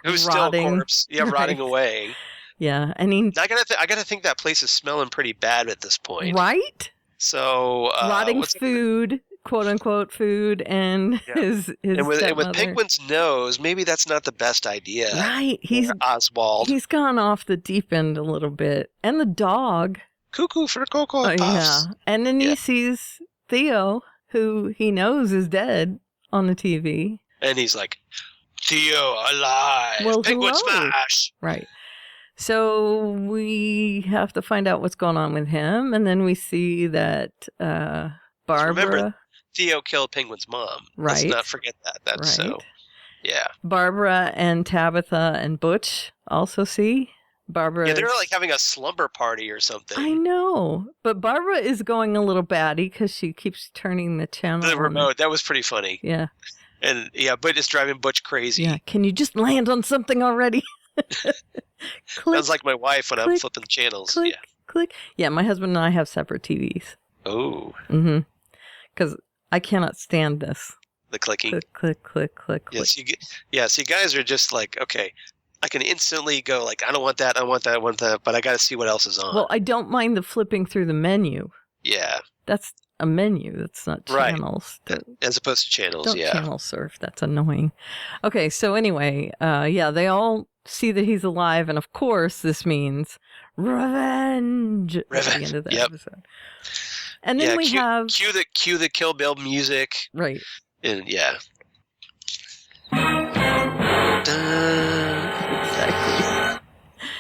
rotting. Still a corpse. Yeah, rotting away. Yeah, and I gotta think that place is smelling pretty bad at this point, right? So rotting food, quote unquote food, and his and with Penguin's nose, maybe that's not the best idea. Right? He's Oswald. He's gone off the deep end a little bit, and the dog. Cuckoo for Cocoa Puffs. Yeah, and then he sees Theo, who he knows is dead, on the TV, and he's like, Theo alive. Well, Penguin hello. smash. Right. So we have to find out what's going on with him, and then we see that Barbara. Remember, Theo killed Penguin's mom. Let's Right. not forget that. That's so. Right. Yeah. Barbara and Tabitha and Butch also see. Barbara. Yeah, they're like having a slumber party or something. I know, but Barbara is going a little batty because she keeps turning the channel. The remote. That was pretty funny. Yeah. And yeah, but it's driving Butch crazy. Yeah. Can you just land on something already? Click, Sounds like my wife when I'm click, flipping channels. click, Yeah. click. Yeah, my husband and I have separate TVs. Oh, Mm-hmm. Because I cannot stand this. the clicking. Click, click, click, click, click. Yes, you guys are just like, okay, I can instantly go like, I don't want that, I want that, I want that, but I got to see what else is on. Well, I don't mind the flipping through the menu. Yeah, That's a menu. That's not Right. channels. as opposed to channels. Don't Yeah, channel surf. That's annoying. Okay, so anyway, yeah, they all see that he's alive, and of course, this means revenge. At the Revenge, end of the yep. episode. And then yeah. we have cue the Kill Bill music, right. and yeah. Dun.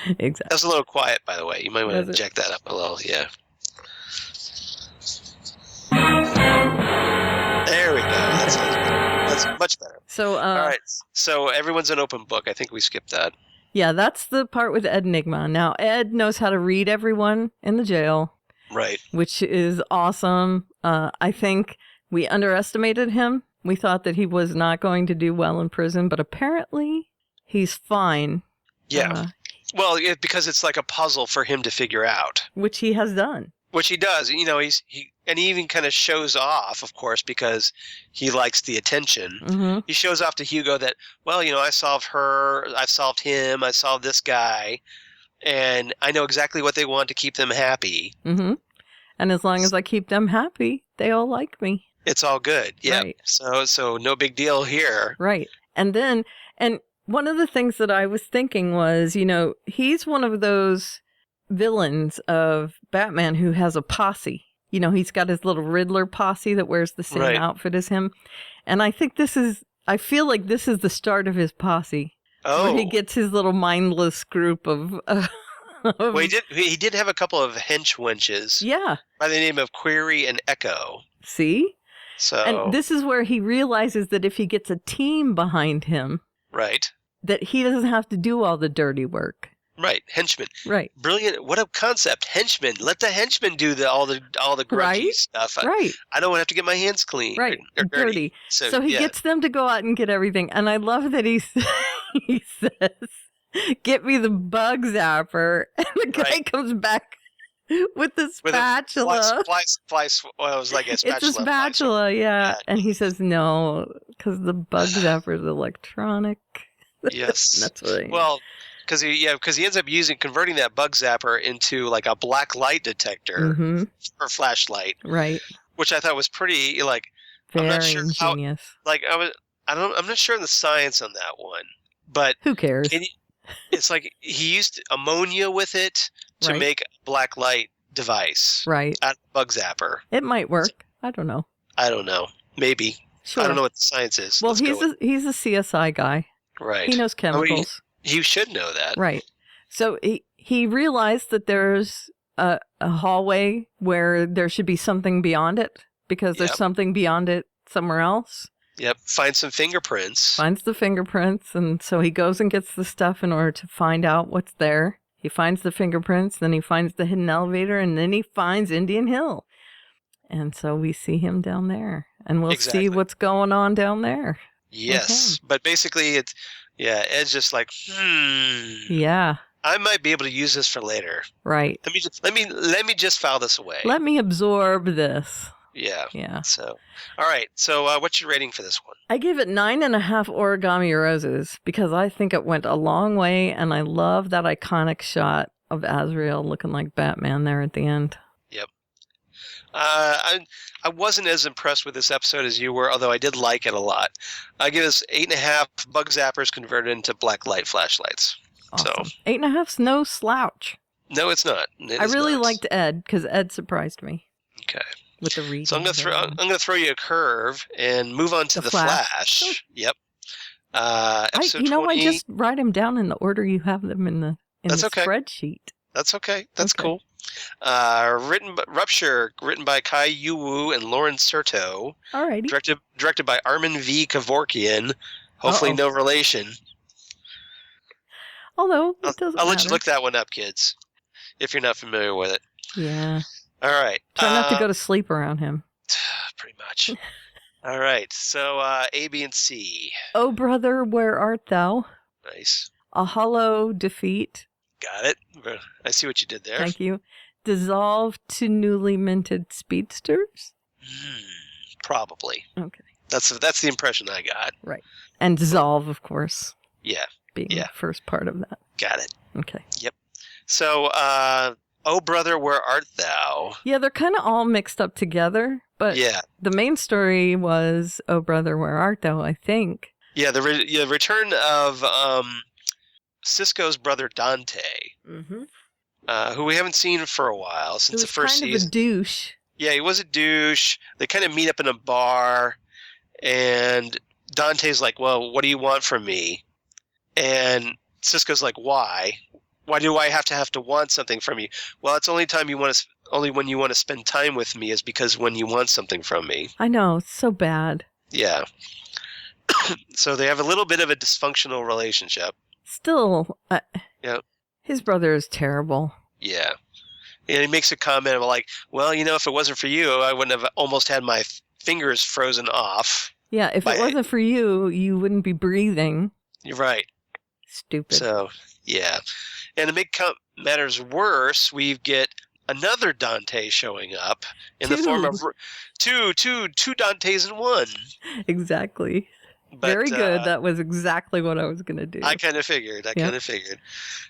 Exactly. That was a little quiet, by the way. You might want Was to it? jack that up a little. Yeah. There we go. That's much better. So, All right. So everyone's an open book. I think we skipped that. yeah, that's the part with Ed Nigma. Now, Ed knows how to read everyone in the jail, Right. which is awesome. I think we underestimated him. We thought that he was not going to do well in prison, but apparently he's fine. Yeah. Well, because it's like a puzzle for him to figure out, Which he has done. which he does. You know, he even kind of shows off, of course, because he likes the attention. Mm-hmm. He shows off to Hugo that, well, you know, I solved her, I solved him, I solved this guy, and I know exactly what they want to keep them happy. Mm-hmm. And as long as I keep them happy, they all like me. It's all good. Yeah. Right. So no big deal here. Right. And one of the things that I was thinking was, you know, he's one of those villains of Batman who has a posse. You know, he's got his little Riddler posse that wears the same Right. outfit as him. And I feel like this is the start of his posse. Oh. Where he gets his little mindless group of Well, he did have a couple of hench wenches yeah. by the name of Query and Echo. See? So And this is where he realizes that if he gets a team behind him, right. that he doesn't have to do all the dirty work. Right, henchmen. Right. Brilliant. What a concept. Henchmen. Let the henchmen do all the grungy Right? stuff. Right. I don't have to get my hands clean. Right. Or dirty. So he yeah. gets them to go out and get everything. And I love that he says, get me the bug zapper. And the guy Right. comes back with the With spatula. well, it was like a spatula. It's a spatula, yeah. Yeah. And he says, no, because the bug zapper is electronic. Yes. That's what I Well, because he ends up converting that bug zapper into like a black light detector hmm or flashlight, Right. which I thought was pretty like I'm Very not sure how- ingenious. I'm not sure of the science on that one, but Who cares? it's like he used ammonia with it to Right. make a black light device Right. out of the bug zapper. It might work. I don't know. I don't know. Maybe. Sure. I don't know what the science is. Well, Let's go he's a CSI guy. right. He knows chemicals. You should know that. Right. So he realized that there's a hallway where there should be something beyond it because there's Yep. something beyond it somewhere else. Yep. Find some fingerprints. Finds the fingerprints, and so he goes and gets the stuff in order to find out what's there. He finds the fingerprints, then he finds the hidden elevator, and then he finds Indian Hill. And so we see him down there, and we'll Exactly. see what's going on down there. Yes. But basically Ed's just like, Yeah, I might be able to use this for later. right. Let me just file this away. Let me absorb this. Yeah. Yeah. So, all right. So, what's your rating for this one? I give it 9.5 origami roses because I think it went a long way, and I love that iconic shot of Azrael looking like Batman there at the end. Yep. I wasn't as impressed with this episode as you were, although I did like it a lot. I give this 8.5 bug zappers converted into black light flashlights. Awesome. So 8.5's no slouch. no, it's not. It I is really not. liked Ed because Ed surprised me Okay. with the reading. So I'm gonna throw you a curve and move on to The the Flash. Flash. Sure. Yep. Episode 20. I just write them down in the order you have them in in That's the okay. spreadsheet. That's okay. That's Okay. cool. Rupture, written by Kai Yu-Woo and Lauren Serto. Alrighty. Directed by Armin V. Kevorkian. Hopefully no relation. Although, it doesn't I'll let you matter. look that one up, kids, if you're not familiar with it. Yeah. All right. Try not to go to sleep around him. Pretty much. All right. So A, B, and C. Oh, brother, where art thou? Nice. A hollow defeat. Got it. I see what you did there. Thank you. Dissolve to newly minted speedsters? Probably. Okay. That's the impression I got. Right. And dissolve, of course, Yeah. being the first part of that. Got it. Okay. Yep. So, oh brother, where art thou? Yeah, they're kind of all mixed up together, but Yeah. the main story was, oh, brother, where art thou, I think. Yeah, the return of Cisco's brother Dante, who we haven't seen for a while since the first kind season. of a douche. Yeah, he was a douche. They kind of meet up in a bar, and Dante's like, well, what do you want from me? And Cisco's like, why? Why do I have to want something from you? Well, it's only when you want to spend time with me is because when you want something from me. I know, it's so bad. Yeah. So they have a little bit of a dysfunctional relationship. Still, Yep. his brother is terrible. Yeah. And he makes a comment of like, well, if it wasn't for you, I wouldn't have almost had my fingers frozen off. Yeah, if it wasn't for you, you wouldn't be breathing. You're right. Stupid. So, yeah. And to make matters worse, we get another Dante showing up in the form of two Dantes in one. Exactly. But, Very good. That was exactly what I was going to do. I kind of figured.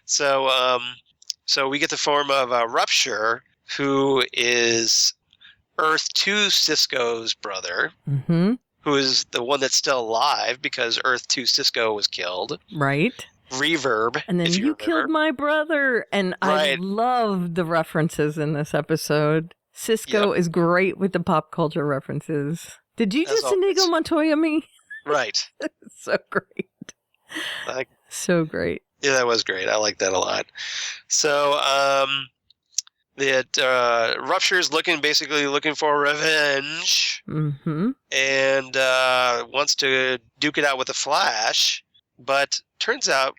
So, so we get the form of Rupture, who is Earth 2 Cisco's brother, who is the one that's still alive because Earth 2 Cisco was killed. Right. Reverb. And then you killed my brother. And I love the references in this episode. Cisco is great with the pop culture references. Did you just Inigo Montoya me? Right. So great. So great. Yeah, that was great. I like that a lot. So, Rupture's basically looking for revenge. And wants to duke it out with the Flash. But turns out,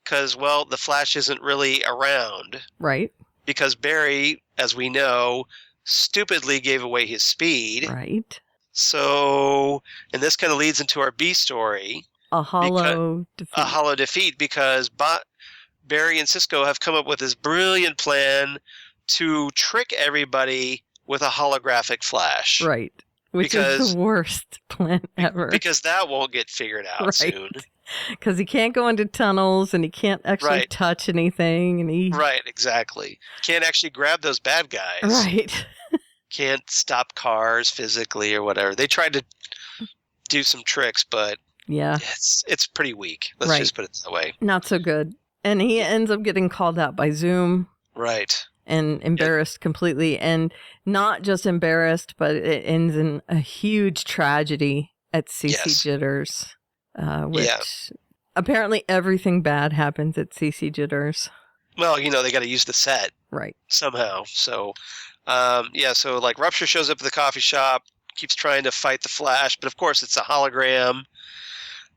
because, well, the Flash isn't really around. Right. Because Barry, as we know, stupidly gave away his speed. Right. So, and this kind of leads into our B story. A hollow defeat because Barry and Cisco have come up with this brilliant plan to trick everybody with a holographic Flash. Right. Which is the worst plan ever. Because that won't get figured out soon. Because he can't go into tunnels and he can't actually touch anything. And Right, exactly. Can't actually grab those bad guys. Right. Can't stop cars physically or whatever. They tried to do some tricks, but it's pretty weak. Let's just put it that way. Not so good. And he ends up getting called out by Zoom. Right. And embarrassed completely. And not just embarrassed, but it ends in a huge tragedy at CC Jitters. Which apparently everything bad happens at CC Jitters. Well, they got to use the set. Right. Somehow. So, so like Rupture shows up at the coffee shop, keeps trying to fight the Flash, but of course it's a hologram.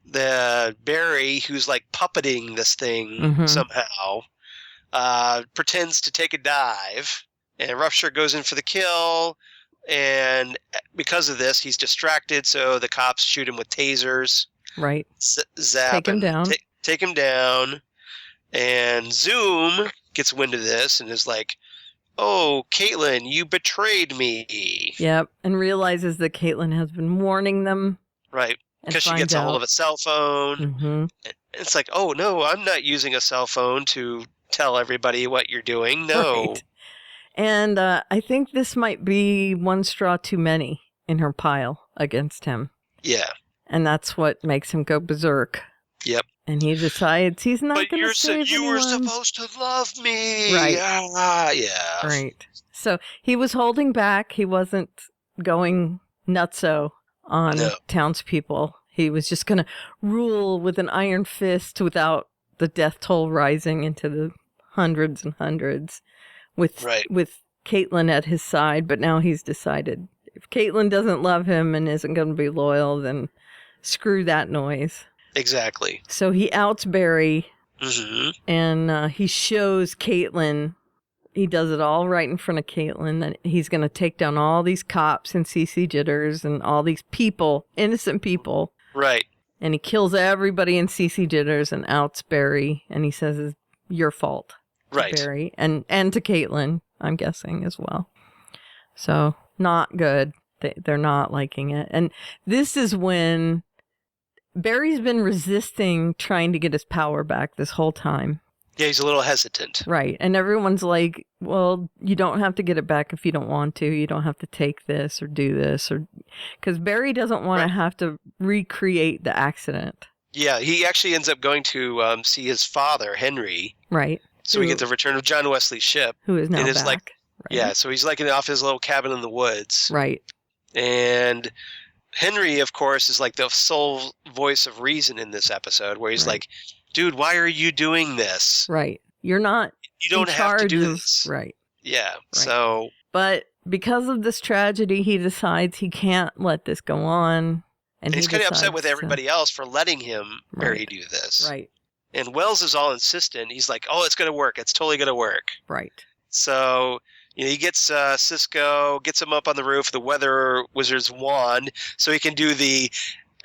The Barry, who's like puppeting this thing somehow, pretends to take a dive, and Rupture goes in for the kill, and because of this, he's distracted, so the cops shoot him with tasers. Right. Zap Take him down. Take him down, and Zoom gets wind of this and is like, oh, Caitlin, you betrayed me. Yep, and realizes that Caitlin has been warning them. Right. Because she gets a hold of a cell phone. It's like, oh, no, I'm not using a cell phone to tell everybody what you're doing. No. Right. And I think this might be one straw too many in her pile against him. Yeah. And that's what makes him go berserk. Yep. And he decides he's not going to save anyone. You were supposed to love me. Right. Yeah. Right. So he was holding back. He wasn't going nutso on townspeople. He was just going to rule with an iron fist without the death toll rising into the hundreds and hundreds with Right. with Caitlin at his side, but now he's decided if Caitlin doesn't love him and isn't going to be loyal, then screw that noise. Exactly. So he outs Barry, Mm-hmm. and he shows Caitlin. He does it all right in front of Caitlin that he's going to take down all these cops and CC Jitters and all these people, innocent people. Right. And he kills everybody in CC Jitters and outs Barry. And he says it's your fault. To Right. Barry and to Caitlin, I'm guessing as well. So not good. They're not liking it. And this is when Barry's been resisting trying to get his power back this whole time. Yeah, he's a little hesitant. Right. And everyone's like, well, you don't have to get it back if you don't want to. You don't have to take this or do this. Or because Barry doesn't want to have to recreate the accident. Yeah, he actually ends up going to see his father, Henry. Right. So we get the return of John Wesley's ship. Who is now It is back. like, right? yeah, so he's like off his little cabin in the woods. Right. And Henry, of course, is like the sole voice of reason in this episode, where he's Right. like, dude, why are you doing this? Right. You're not You don't in have to charge do of- this. Right. Yeah, so But because of this tragedy, he decides he can't let this go on. And he's he kind of upset with decides everybody else for letting him, Barry, Right. do this. Right. And Wells is all insistent. He's like, oh, it's going to work. It's totally going to work. Right. So he gets Cisco, gets him up on the roof of the weather wizard's wand so he can do the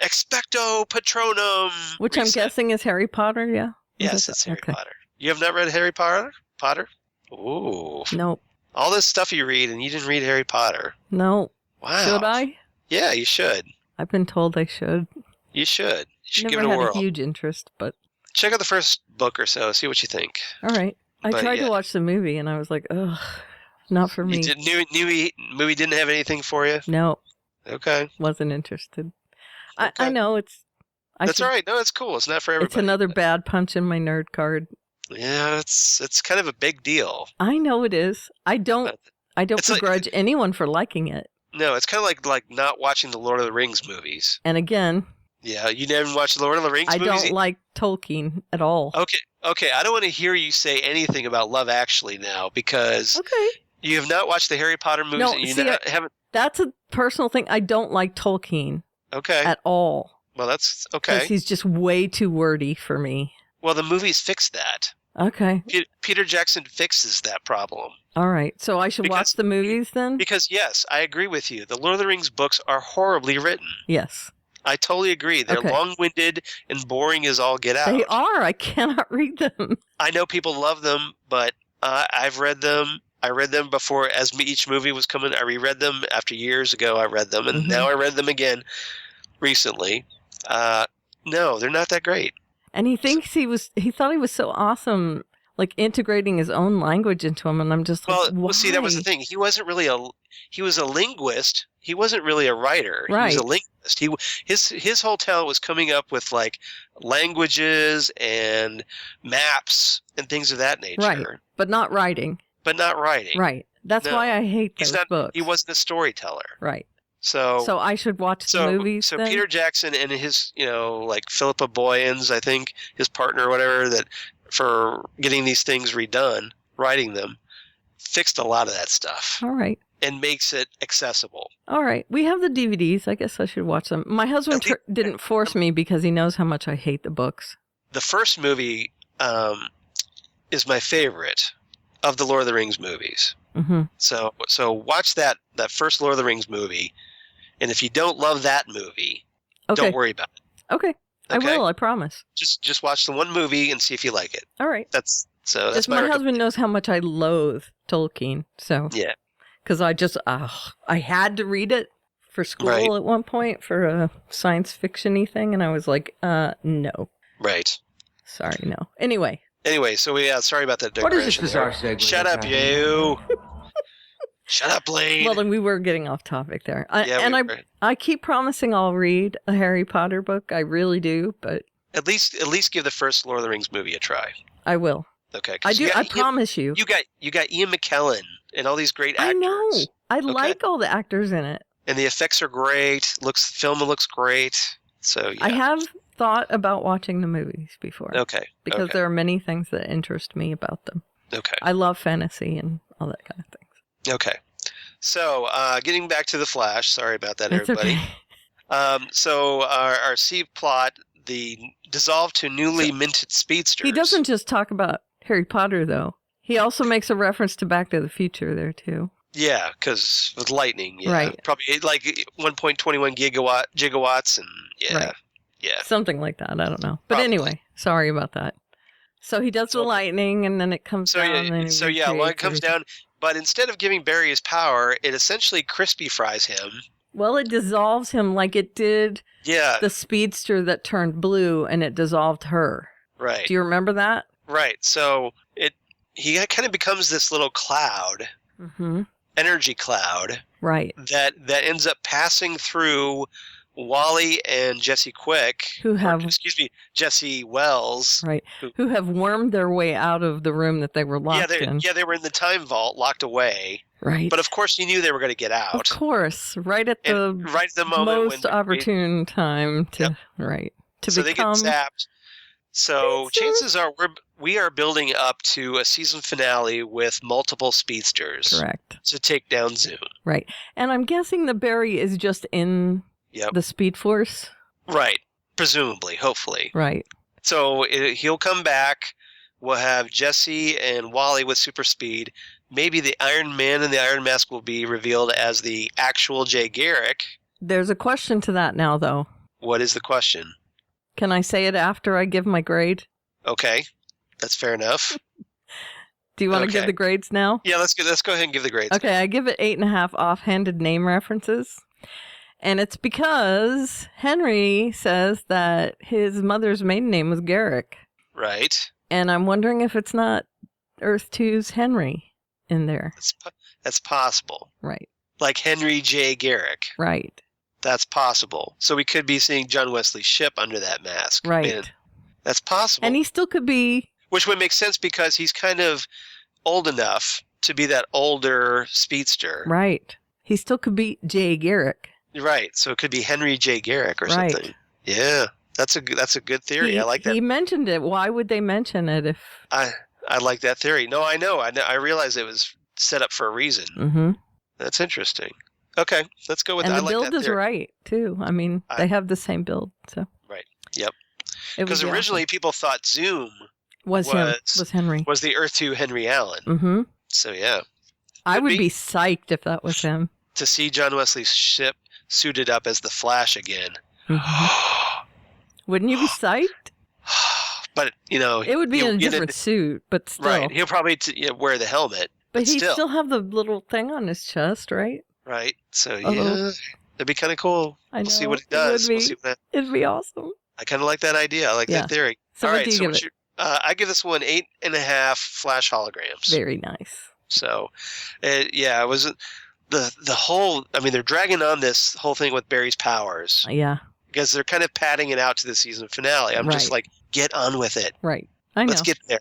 Expecto Patronum. Which I'm reset. guessing is Harry Potter, yeah? Yes, it's Harry okay. Potter. You have not read Harry Potter? Ooh. Nope. All this stuff you read, and you didn't read Harry Potter. No. Wow. Should I? Yeah, you should. I've been told I should. You should. You should Never give it a had whirl. a huge interest, but Check out the first book or so. See what you think. all right. I But, tried yeah. to watch the movie and I was like, ugh, not for me. You did, movie didn't have anything for you? No, Okay. wasn't interested. I Okay. know it's. That's all right. No, it's cool. It's not for everybody. It's another bad punch in my nerd card. Yeah, it's kind of a big deal. I know it is. I don't It's like- begrudge anyone for liking it. No, it's kind of like not watching the Lord of the Rings movies. And again, Yeah, you never watched the Lord of the Rings I movies? don't like Tolkien at all. Okay. I don't want to hear you say anything about Love Actually now because Okay. you have not watched the Harry Potter movies. No, and you see, haven't. That's a personal thing. I don't like Tolkien Okay. at all. Well, that's Because okay. he's just way too wordy for me. Well, the movies fix that. Okay. Peter Jackson fixes that problem. All right. So I should watch the movies then? Because, yes, I agree with you. The Lord of the Rings books are horribly written. Yes. I totally agree. They're Okay. long-winded and boring as all get out. They are. I cannot read them. I know people love them, but I've read them. I read them before as each movie was coming. I reread them after years ago. I read them, and Mhm. now I read them again recently. No, they're not that great. And he thinks he thought he was so awesome, like integrating his own language into him. And I'm just like, Well, see, that was the why? thing. He was a linguist. He wasn't really a writer. Right. He was a linguist. His whole talent was coming up with like languages and maps and things of that nature. Right. But not writing. But not writing. Right. That's No. why I hate those books. He wasn't a storyteller. Right. So So I should watch the movies So then? Peter Jackson and his, like Philippa Boyens, I think, his partner or whatever, that for getting these things redone, writing them, fixed a lot of that stuff All right. and makes it accessible. All right. We have the DVDs. I guess I should watch them. My husband At least- didn't force me because he knows how much I hate the books. The first movie is my favorite of the Lord of the Rings movies. Mm-hmm. So watch that first Lord of the Rings movie, and if you don't love that movie, Okay. don't worry about it. Okay. I Okay? will. I promise. Just watch the one movie and see if you like it. All right. That's Just my my husband knows how much I loathe Tolkien. So, Yeah. because I had to read it for school Right. at one point for a science fiction-y thing. And I was like, no. Right. Sorry, no. Anyway. Anyway, so sorry about that What is this digression bizarre there. segue? Shut up, you. Shut up, Blaine. Well, then we were getting off topic there. I keep promising I'll read a Harry Potter book. I really do, but at least give the first Lord of the Rings movie a try. I will. Okay. I 'cause do. you got I promise you. You got Ian McKellen and all these great I actors. know. I like all the actors in it. And the effects are great. Film looks great. So yeah. I have thought about watching the movies before. Okay. Because okay. there are many things that interest me about them. Okay. I love fantasy and all that kind of things. Okay. So, getting back to the Flash. Sorry about that, It's everybody. okay. So our C plot, the dissolved to newly minted speedsters. He doesn't just talk about Harry Potter, though. He also makes a reference to Back to the Future there, too. Yeah, because with lightning, yeah. Right. Probably like 1.21 gigawatts, and yeah. Right. Yeah. Something like that. I don't know. But Probably. anyway, sorry about that. So he does the lightning, and then it comes So, down. yeah, and so yeah, well, it comes everything. down, but instead of giving Barry his power, it essentially crispy fries him. Well, it dissolves him like it did Yeah, the speedster that turned blue, and it dissolved her. right. Do you remember that? Right. So he kind of becomes this little cloud, Mm-hmm. energy cloud, Right. that ends up passing through Wally and Jesse Quick, Jesse Wells. Right. Who have wormed their way out of the room that they were locked in. Yeah, they were in the time vault, locked away. Right. But of course, you knew they were going to get out. Of course, right at the moment most when opportune time to so become. they get zapped. So Speedsters. chances are we are building up to a season finale with multiple speedsters. Correct. To take down Zoom. Right. And I'm guessing the Barry is just in the Speed Force. Right. Presumably, hopefully. Right. So he'll come back. We'll have Jesse and Wally with super speed. Maybe the Iron Man and the Iron Mask will be revealed as the actual Jay Garrick. There's a question to that now, though. What is the question? Can I say it after I give my grade? Okay, that's fair enough. Do you want to give the grades now? Yeah, let's go ahead and give the grades. Okay, I give it 8.5 offhanded name references. And it's because Henry says that his mother's maiden name was Garrick. Right. And I'm wondering if it's not Earth 2's Henry in there. That's possible. Right. Like Henry J. Garrick. Right. That's possible. So we could be seeing John Wesley Shipp under that mask. Right. Man, that's possible. And he still could be... Which would make sense because he's kind of old enough to be that older speedster. Right. He still could be Jay Garrick. Right. So it could be Henry J. Garrick or something. Yeah. That's a good theory. I like that. He mentioned it. Why would they mention it if... I like that theory. No, I know. I realize it was set up for a reason. Mm-hmm. That's interesting. Okay, let's go with that. And the build is right, too. I mean, they have the same build. So Right. Yep. It Because was originally people thought Zoom was Henry. Was the Earth 2 Henry Allen. Mm-hmm. So, yeah. I would be psyched if that was him. To see John Wesley Shipp suited up as the Flash again. Mm-hmm. Wouldn't you be psyched? But, you know... It would be in a different suit, but still. Right. He'll probably wear the helmet. But he'd still have the little thing on his chest, right? Right. So, yeah. That'd be kind of cool. I know. We'll see what it does. It'd be awesome. I kind of like that idea. I like that theory. So All what right, do you give it? I give this one 8.5 Flash holograms. Very nice. So, it was the whole... I mean, they're dragging on this whole thing with Barry's powers. Yeah. Because they're kind of padding it out to the season finale. I'm just like, get on with it. Right. I know. Let's get there.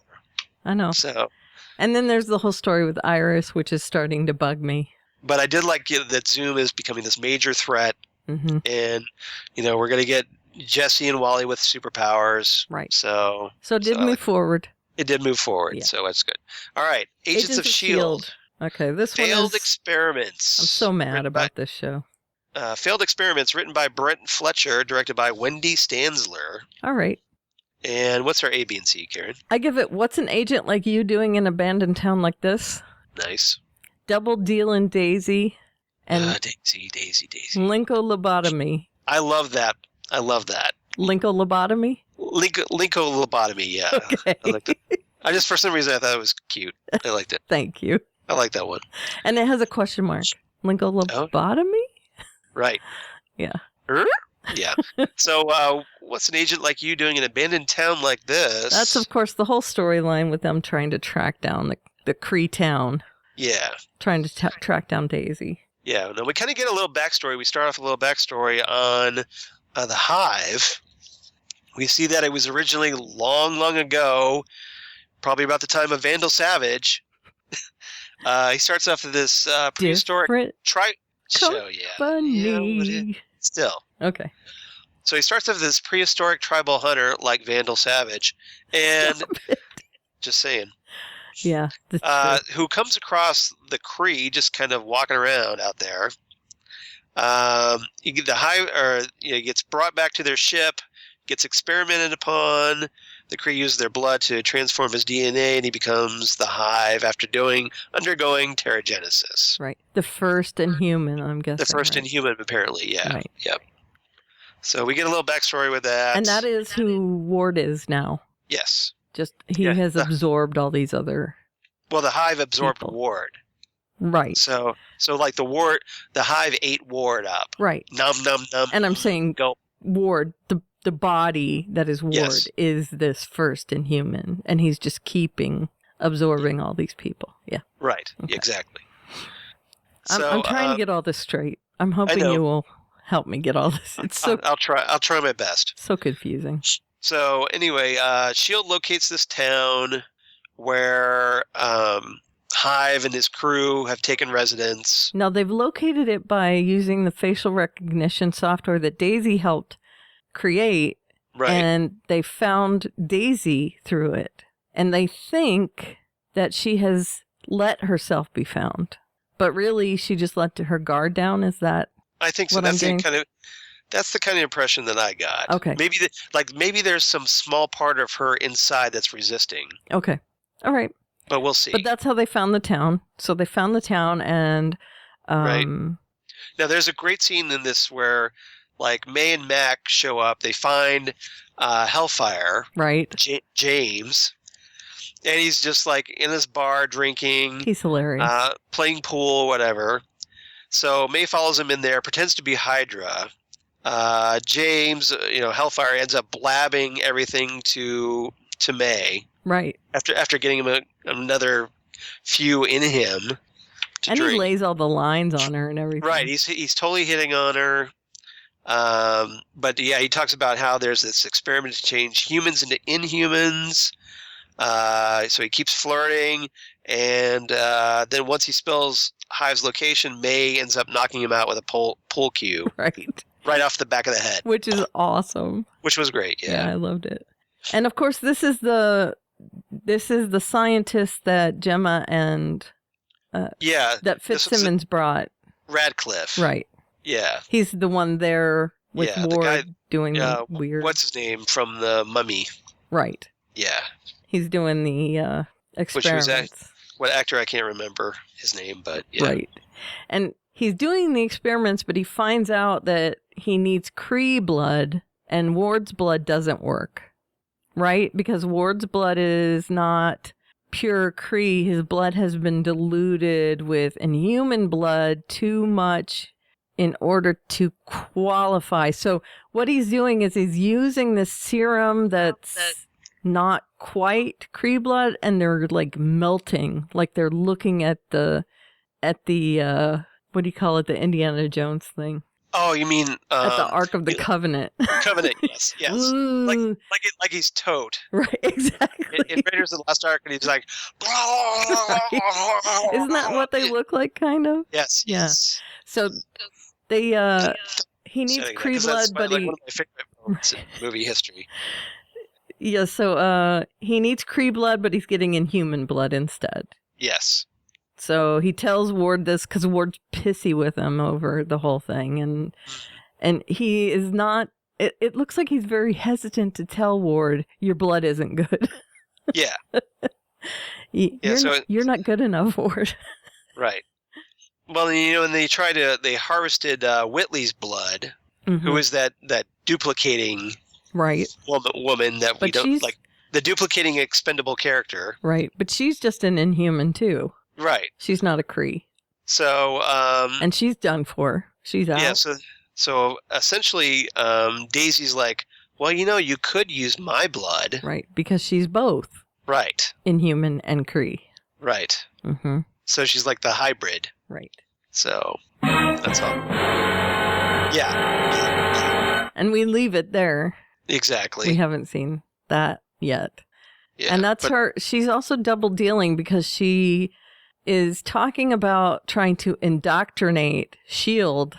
I know. So... And then there's the whole story with Iris, which is starting to bug me. But I did like that Zoom is becoming this major threat. Mm-hmm. And, we're going to get Jesse and Wally with superpowers. Right. So it did move forward. It did move forward, so that's good. All right. Agents of S.H.I.E.L.D. Okay, this one is... Failed Experiments. I'm so mad about this show. Failed Experiments, written by Brent Fletcher, directed by Wendy Stanzler. All right. And what's our A, B, and C, Karen? I give it, what's an agent like you doing in an abandoned town like this? Nice. Double dealin' Daisy. And Daisy. Linko lobotomy. I love that. Linko lobotomy? Linko lobotomy, yeah. Okay. I liked it. For some reason, I thought it was cute. I liked it. Thank you. I like that one. And it has a question mark. Linko lobotomy? Right. Yeah. Yeah. So, what's an agent like you doing in an abandoned town like this? That's, of course, the whole storyline with them trying to track down the Cree town. Yeah. Trying to track down Daisy. Yeah. No, we kind of get a little backstory. We start off with a little backstory on the Hive. We see that it was originally long, long ago, probably about the time of Vandal Savage. He starts off with this prehistoric show. Yeah. Still. Okay. So he starts off with this prehistoric tribal hunter like Vandal Savage. And just saying. Yeah. That's true. who comes across the Kree just kind of walking around out there. He gets brought back to their ship, gets experimented upon. The Kree use their blood to transform his DNA, and he becomes the Hive after undergoing Terrigenesis. Right. The first Inhuman, I'm guessing. The first right? Inhuman, apparently, yeah. Right. Yep. So we get a little backstory with that. And that is who Ward is now. Yes. Just he has absorbed all these other. Well, the Hive absorbed people. Ward. Right. So like the Hive ate Ward up. Right. Num num num. And I'm saying go. Ward, the body that is Ward is this first Inhuman, and he's just absorbing all these people. Yeah. Right. Okay. Exactly. I'm trying to get all this straight. I'm hoping you will help me get all this. It's so. I'll try my best. So confusing. So anyway, S.H.I.E.L.D. locates this town where Hive and his crew have taken residence. Now, they've located it by using the facial recognition software that Daisy helped create. Right. And they found Daisy through it. And they think that she has let herself be found. But really, she just let her guard down. Is that I think so. That's the kind of impression that I got. Okay. Maybe there's some small part of her inside that's resisting. Okay. All right. But we'll see. But that's how they found the town. So they found the town and... right. Now, there's a great scene in this where, like, May and Mac show up. They find Hellfire. Right. James. And he's just, like, in his bar drinking. He's hilarious. Playing pool, whatever. So May follows him in there, pretends to be Hydra. James, Hellfire ends up blabbing everything to May. Right. After getting him another few in him to drink. He lays all the lines on her and everything. Right. He's totally hitting on her. But yeah, he talks about how there's this experiment to change humans into Inhumans. So he keeps flirting, and then once he spills Hive's location, May ends up knocking him out with a pool cue. Right off the back of the head. Which is awesome. Which was great, yeah. I loved it. And of course, this is the scientist that Gemma and that Fitzsimmons brought. Radcliffe. Right. Yeah. He's the one there with Ward the guy, doing the weird. What's his name from the Mummy? Right. Yeah. He's doing the experiments. What actor? I can't remember his name, but yeah. Right. And he's doing the experiments, but he finds out that he needs Kree blood, and Ward's blood doesn't work. Right? Because Ward's blood is not pure Kree. His blood has been diluted with Inhuman blood too much in order to qualify. So what he's doing is he's using this serum that's not quite Kree blood, and they're like melting, like they're looking at the what do you call it, the Indiana Jones thing. Oh, you mean at the Ark of the Covenant? Covenant, yes. like he's Toad. Right, exactly. In Raiders of the Lost Ark, and he's like, right. Isn't that what they look like, kind of? Yes. Yeah. Yes. So they he needs Kree blood, but one of my favorite moments in movie history. Yeah. So he needs Kree blood, but he's getting Inhuman blood instead. Yes. So he tells Ward this because Ward's pissy with him over the whole thing. And he is not, it looks like he's very hesitant to tell Ward, your blood isn't good. Yeah. You're not good enough, Ward. Right. Well, and they harvested Whitley's blood, who is that duplicating woman that we don't like, the duplicating expendable character. Right. But she's just an Inhuman too. Right. She's not a Kree. So, and she's done for. She's out. Yeah, so essentially, Daisy's like, well, you could use my blood. Right, because she's both. Right. Inhuman and Kree. Right. Mm-hmm. So she's like the hybrid. Right. So, that's all. Yeah. And we leave it there. Exactly. We haven't seen that yet. Yeah, and that's her. She's also double dealing because she is talking about trying to indoctrinate S.H.I.E.L.D.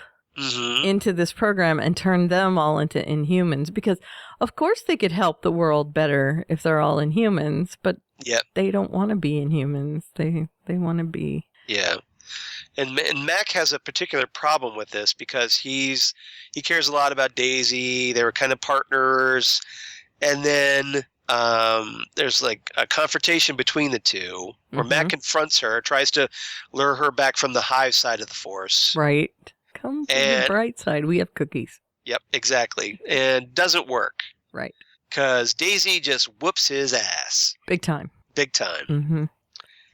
into this program and turn them all into Inhumans, because of course they could help the world better if they're all Inhumans, but Yep. They don't want to be Inhumans. They want to be. Yeah. And Mac has a particular problem with this because he cares a lot about Daisy. They were kind of partners. And then there's like a confrontation between the two where Mac confronts her, tries to lure her back from the Hive side of the Force. Right. Come to the bright side. We have cookies. Yep, exactly. And doesn't work. Right. Because Daisy just whoops his ass. Big time. Big time. Mm-hmm.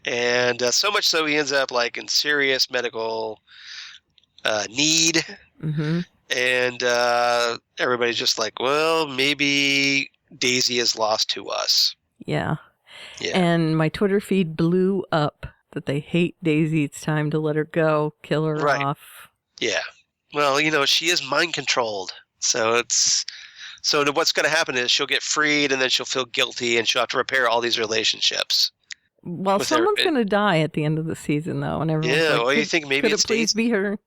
And so much so he ends up like in serious medical need. Mm-hmm. And everybody's just like, well, maybe Daisy is lost to us. Yeah. Yeah. And my Twitter feed blew up that they hate Daisy. It's time to let her go, kill her off. Yeah. Well, she is mind controlled. So what's going to happen is she'll get freed and then she'll feel guilty and she'll have to repair all these relationships. Well, someone's going to die at the end of the season, though. And everyone's like, well, you think maybe could it's it please be her?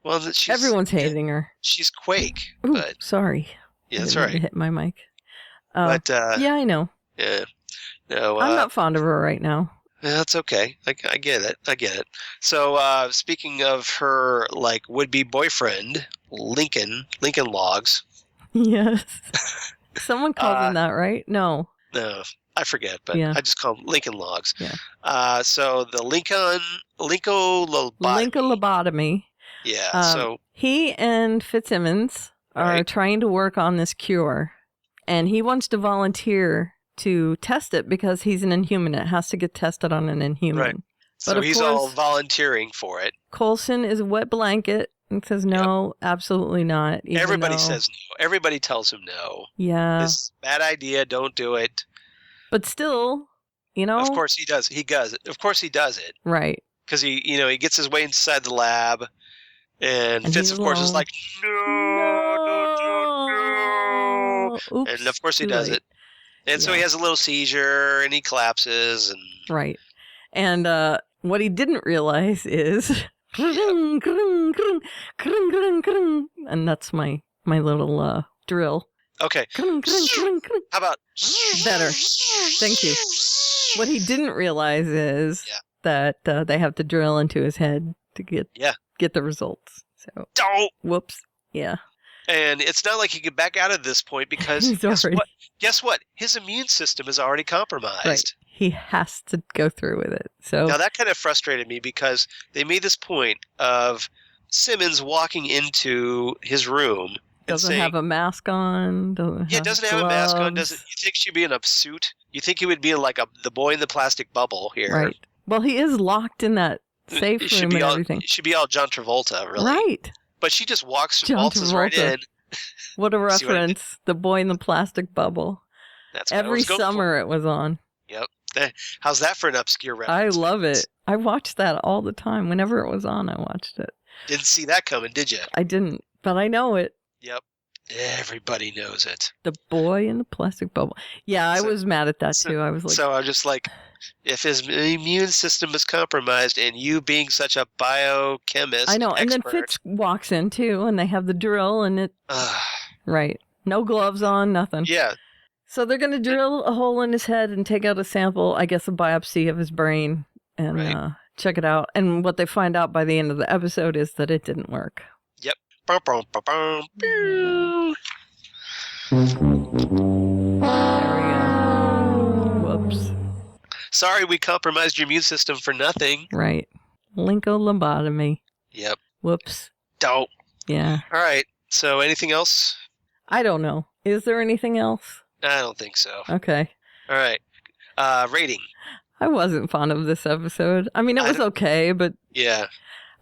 Well, everyone's hating her. She's Quake. Ooh, but sorry. Yeah, that's I didn't right. mean to hit my mic. But yeah, I know. Yeah. No, I'm not fond of her right now. That's okay. I get it. So speaking of her like would-be boyfriend, Lincoln Logs. Yes. Someone calls him that, right? No, I forget, but yeah. I just call him Lincoln Logs. Yeah. So the lobotomy. Yeah. So he and Fitzsimmons are trying to work on this cure, and he wants to volunteer to test it because he's an Inhuman. It has to get tested on an Inhuman. Right. So he's all volunteering for it. Coulson is a wet blanket and says, no, absolutely not. Everybody says no. Everybody tells him no. Yeah. This is a bad idea. Don't do it. But still, Of course he does. Of course he does it. Right. Because he gets his way inside the lab. And Fitz, of course, is like, no, don't do it, no. Oops, and of course he does it. And so he has a little seizure and he collapses. And right. And what he didn't realize is, and that's my little drill. Okay. How about better? Thank you. What he didn't realize is that they have to drill into his head to get the results. So whoops. Yeah. And it's not like he can back out at this point because guess what? His immune system is already compromised. Right. He has to go through with it. So now that kind of frustrated me because they made this point of Simmons walking into his room. Doesn't have a mask on. Doesn't have a mask on. You think she'd be in a suit? You think he would be in like the boy in the plastic bubble here? Right. Well, he is locked in that safe room and everything. It should be all John Travolta, really. Right. But she just waltzes right in. What a reference. The boy in the plastic bubble. That's what every summer it was on. Yep. How's that for an obscure reference? I love it. I watched that all the time. Whenever it was on, I watched it. Didn't see that coming, did you? I didn't, but I know it. Yep. Everybody knows it. The boy in the plastic bubble. Yeah, I was mad at that too. I was like, so I'm just like, if his immune system is compromised and you being such a biochemist, I know. And expert, then Fitz walks in too, and they have the drill, and it right, no gloves on, nothing. Yeah. So they're going to drill a hole in his head and take out a sample, I guess a biopsy of his brain, and check it out. And what they find out by the end of the episode is that it didn't work. Yep. Bum, bum, bum, bum. There we go. Whoops. Sorry we compromised your immune system for nothing. Right. Lincoln-lobotomy. Yep. Whoops. Dope. Yeah. All right. So anything else? I don't know. Is there anything else? I don't think so. Okay. All right. Rating. I wasn't fond of this episode. I mean, it was okay, but yeah,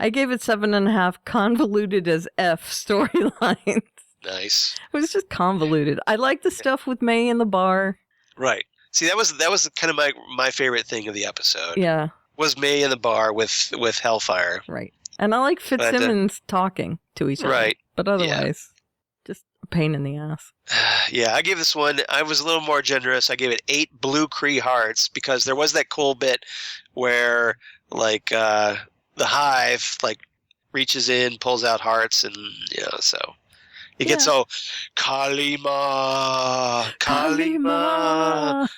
I gave it 7.5 convoluted as F storylines. Nice. It was just convoluted. I like the stuff with May in the bar. Right. See, that was kind of my favorite thing of the episode. Yeah. Was May in the bar with Hellfire. Right. And I like Fitzsimmons talking to each other. Right. But otherwise, just a pain in the ass. Yeah, I gave this one, I was a little more generous. I gave it 8 blue Kree hearts because there was that cool bit where, like, the Hive, like, reaches in, pulls out hearts, and, so he gets so, Kalima.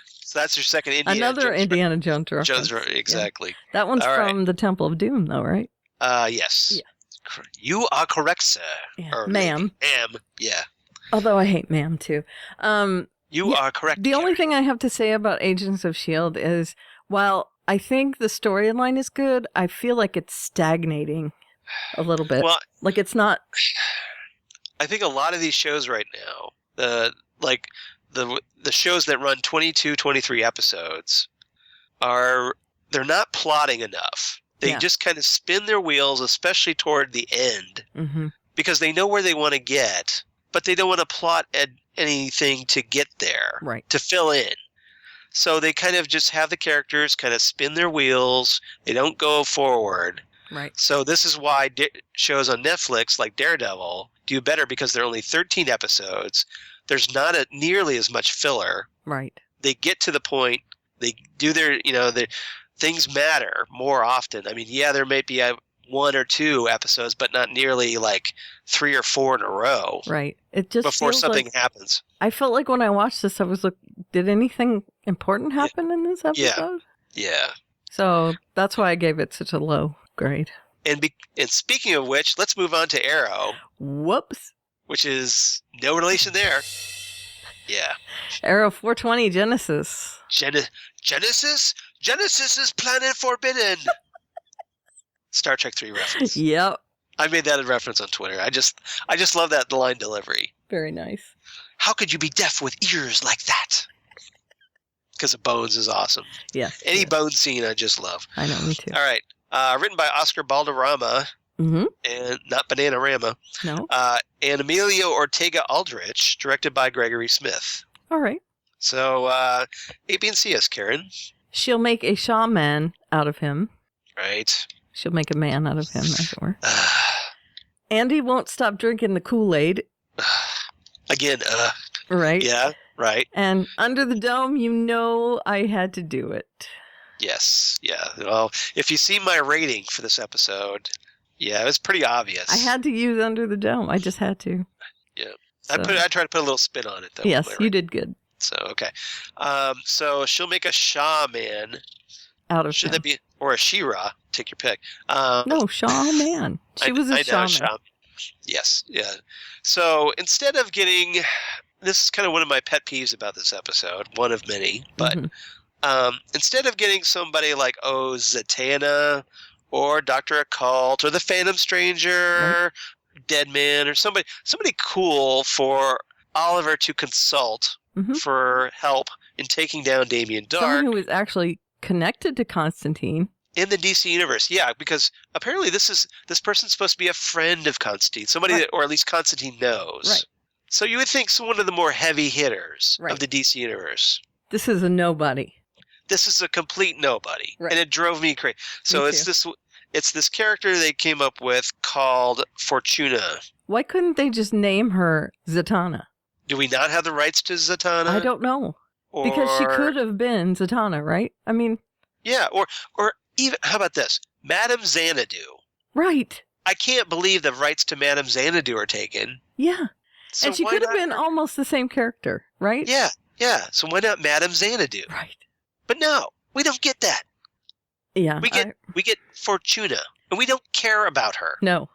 So So that's your second Indiana Another Jones Indiana Jones reference. exactly. Yeah. That one's All right. from the Temple of Doom, though, right? Yes. Yeah. You are correct, sir. Yeah. Or Ma'am. lady. Ma'am. Yeah. Although I hate ma'am, too. You are correct. The only Karen. thing I have to say about Agents of S.H.I.E.L.D. is, while I think the storyline is good, I feel like it's stagnating a little bit. Well, like it's not... I think a lot of these shows right now, the shows that run 22, 23 episodes, they're not plotting enough. They just kind of spin their wheels, especially toward the end, because they know where they want to get, but they don't want to plot anything to get there, to fill in. So they kind of just have the characters kind of spin their wheels. They don't go forward. Right. So this is why shows on Netflix like Daredevil do better, because they're only 13 episodes. There's not nearly as much filler. Right. They get to the point. They do their, things matter more often. I mean, yeah, there may be 1 or 2 episodes, but not nearly like 3 or 4 in a row. Right. It just before feels something like, happens. I felt like when I watched this, I was like, did anything important happen in this episode? Yeah. So that's why I gave it such a low grade. And speaking of which, let's move on to Arrow. Whoops. Which is no relation there. Yeah. Arrow 420 Genesis. Genesis? Genesis is Planet Forbidden. Star Trek 3 reference. Yep. I made that a reference on Twitter. I just love that line delivery. Very nice. How could you be deaf with ears like that? Because of Bones is awesome. Yeah. Any Bones scene I just love. I know, me too. All right. Written by Oscar Balderrama. And not Bananarama. No. And Emilio Ortega Aldrich, directed by Gregory Smith. All right. So, A, B, and C us, Karen. She'll make a shaman out of him. Right. She'll make a man out of him, as it were. Andy won't stop drinking the Kool-Aid. Again, Right. Yeah, right. And Under the Dome, I had to do it. Yes, yeah. Well, if you see my rating for this episode, yeah, it was pretty obvious. I had to use Under the Dome. I just had to. Yeah. So. I tried to put a little spin on it, though. Yes, you did good. So, okay. So she'll make a shaman. Out of Should him. that be, or a She-Ra, take your pick. No, shaman. She was a shaman. Yes, yeah. So instead of getting, this is kind of one of my pet peeves about this episode, one of many, but instead of getting somebody like, Zatanna, or Dr. Occult, or the Phantom Stranger, Deadman, or somebody cool for Oliver to consult for help in taking down Damien Dark. Someone who is actually connected to Constantine. In the DC universe, yeah, because apparently this person's supposed to be a friend of Constantine, somebody that, or at least Constantine knows. Right. So you would think one of the more heavy hitters of the DC universe. This is a nobody. This is a complete nobody, right. And it drove me crazy. So it's this character they came up with called Fortuna. Why couldn't they just name her Zatanna? Do we not have the rights to Zatanna? I don't know. Because she could have been Zatanna, right? I mean, yeah, or even, how about this? Madame Xanadu. Right. I can't believe the rights to Madame Xanadu are taken. Yeah. So and she could have been almost the same character, right? Yeah, yeah. So why not Madame Xanadu? Right. But no, we don't get that. Yeah. We get Fortuna, and we don't care about her. No.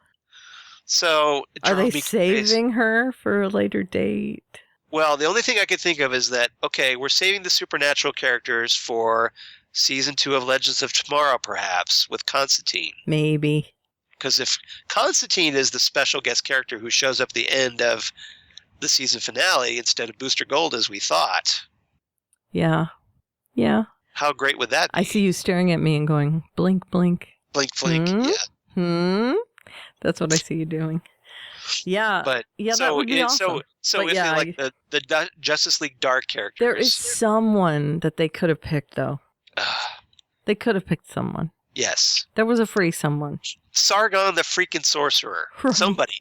So are they saving her for a later date? Well, the only thing I could think of is that, okay, we're saving the supernatural characters for season 2 of Legends of Tomorrow, perhaps, with Constantine. Maybe. Because if Constantine is the special guest character who shows up at the end of the season finale instead of Booster Gold as we thought. Yeah. Yeah. How great would that be? I see you staring at me and going, blink, blink. Blink, blink, yeah. That's what I see you doing. Yeah. But yeah, that would be awesome. So if they like the Justice League Dark characters. There is someone that they could have picked, though. They could have picked someone. Yes. There was a free someone. Sargon the freaking sorcerer. Right. Somebody.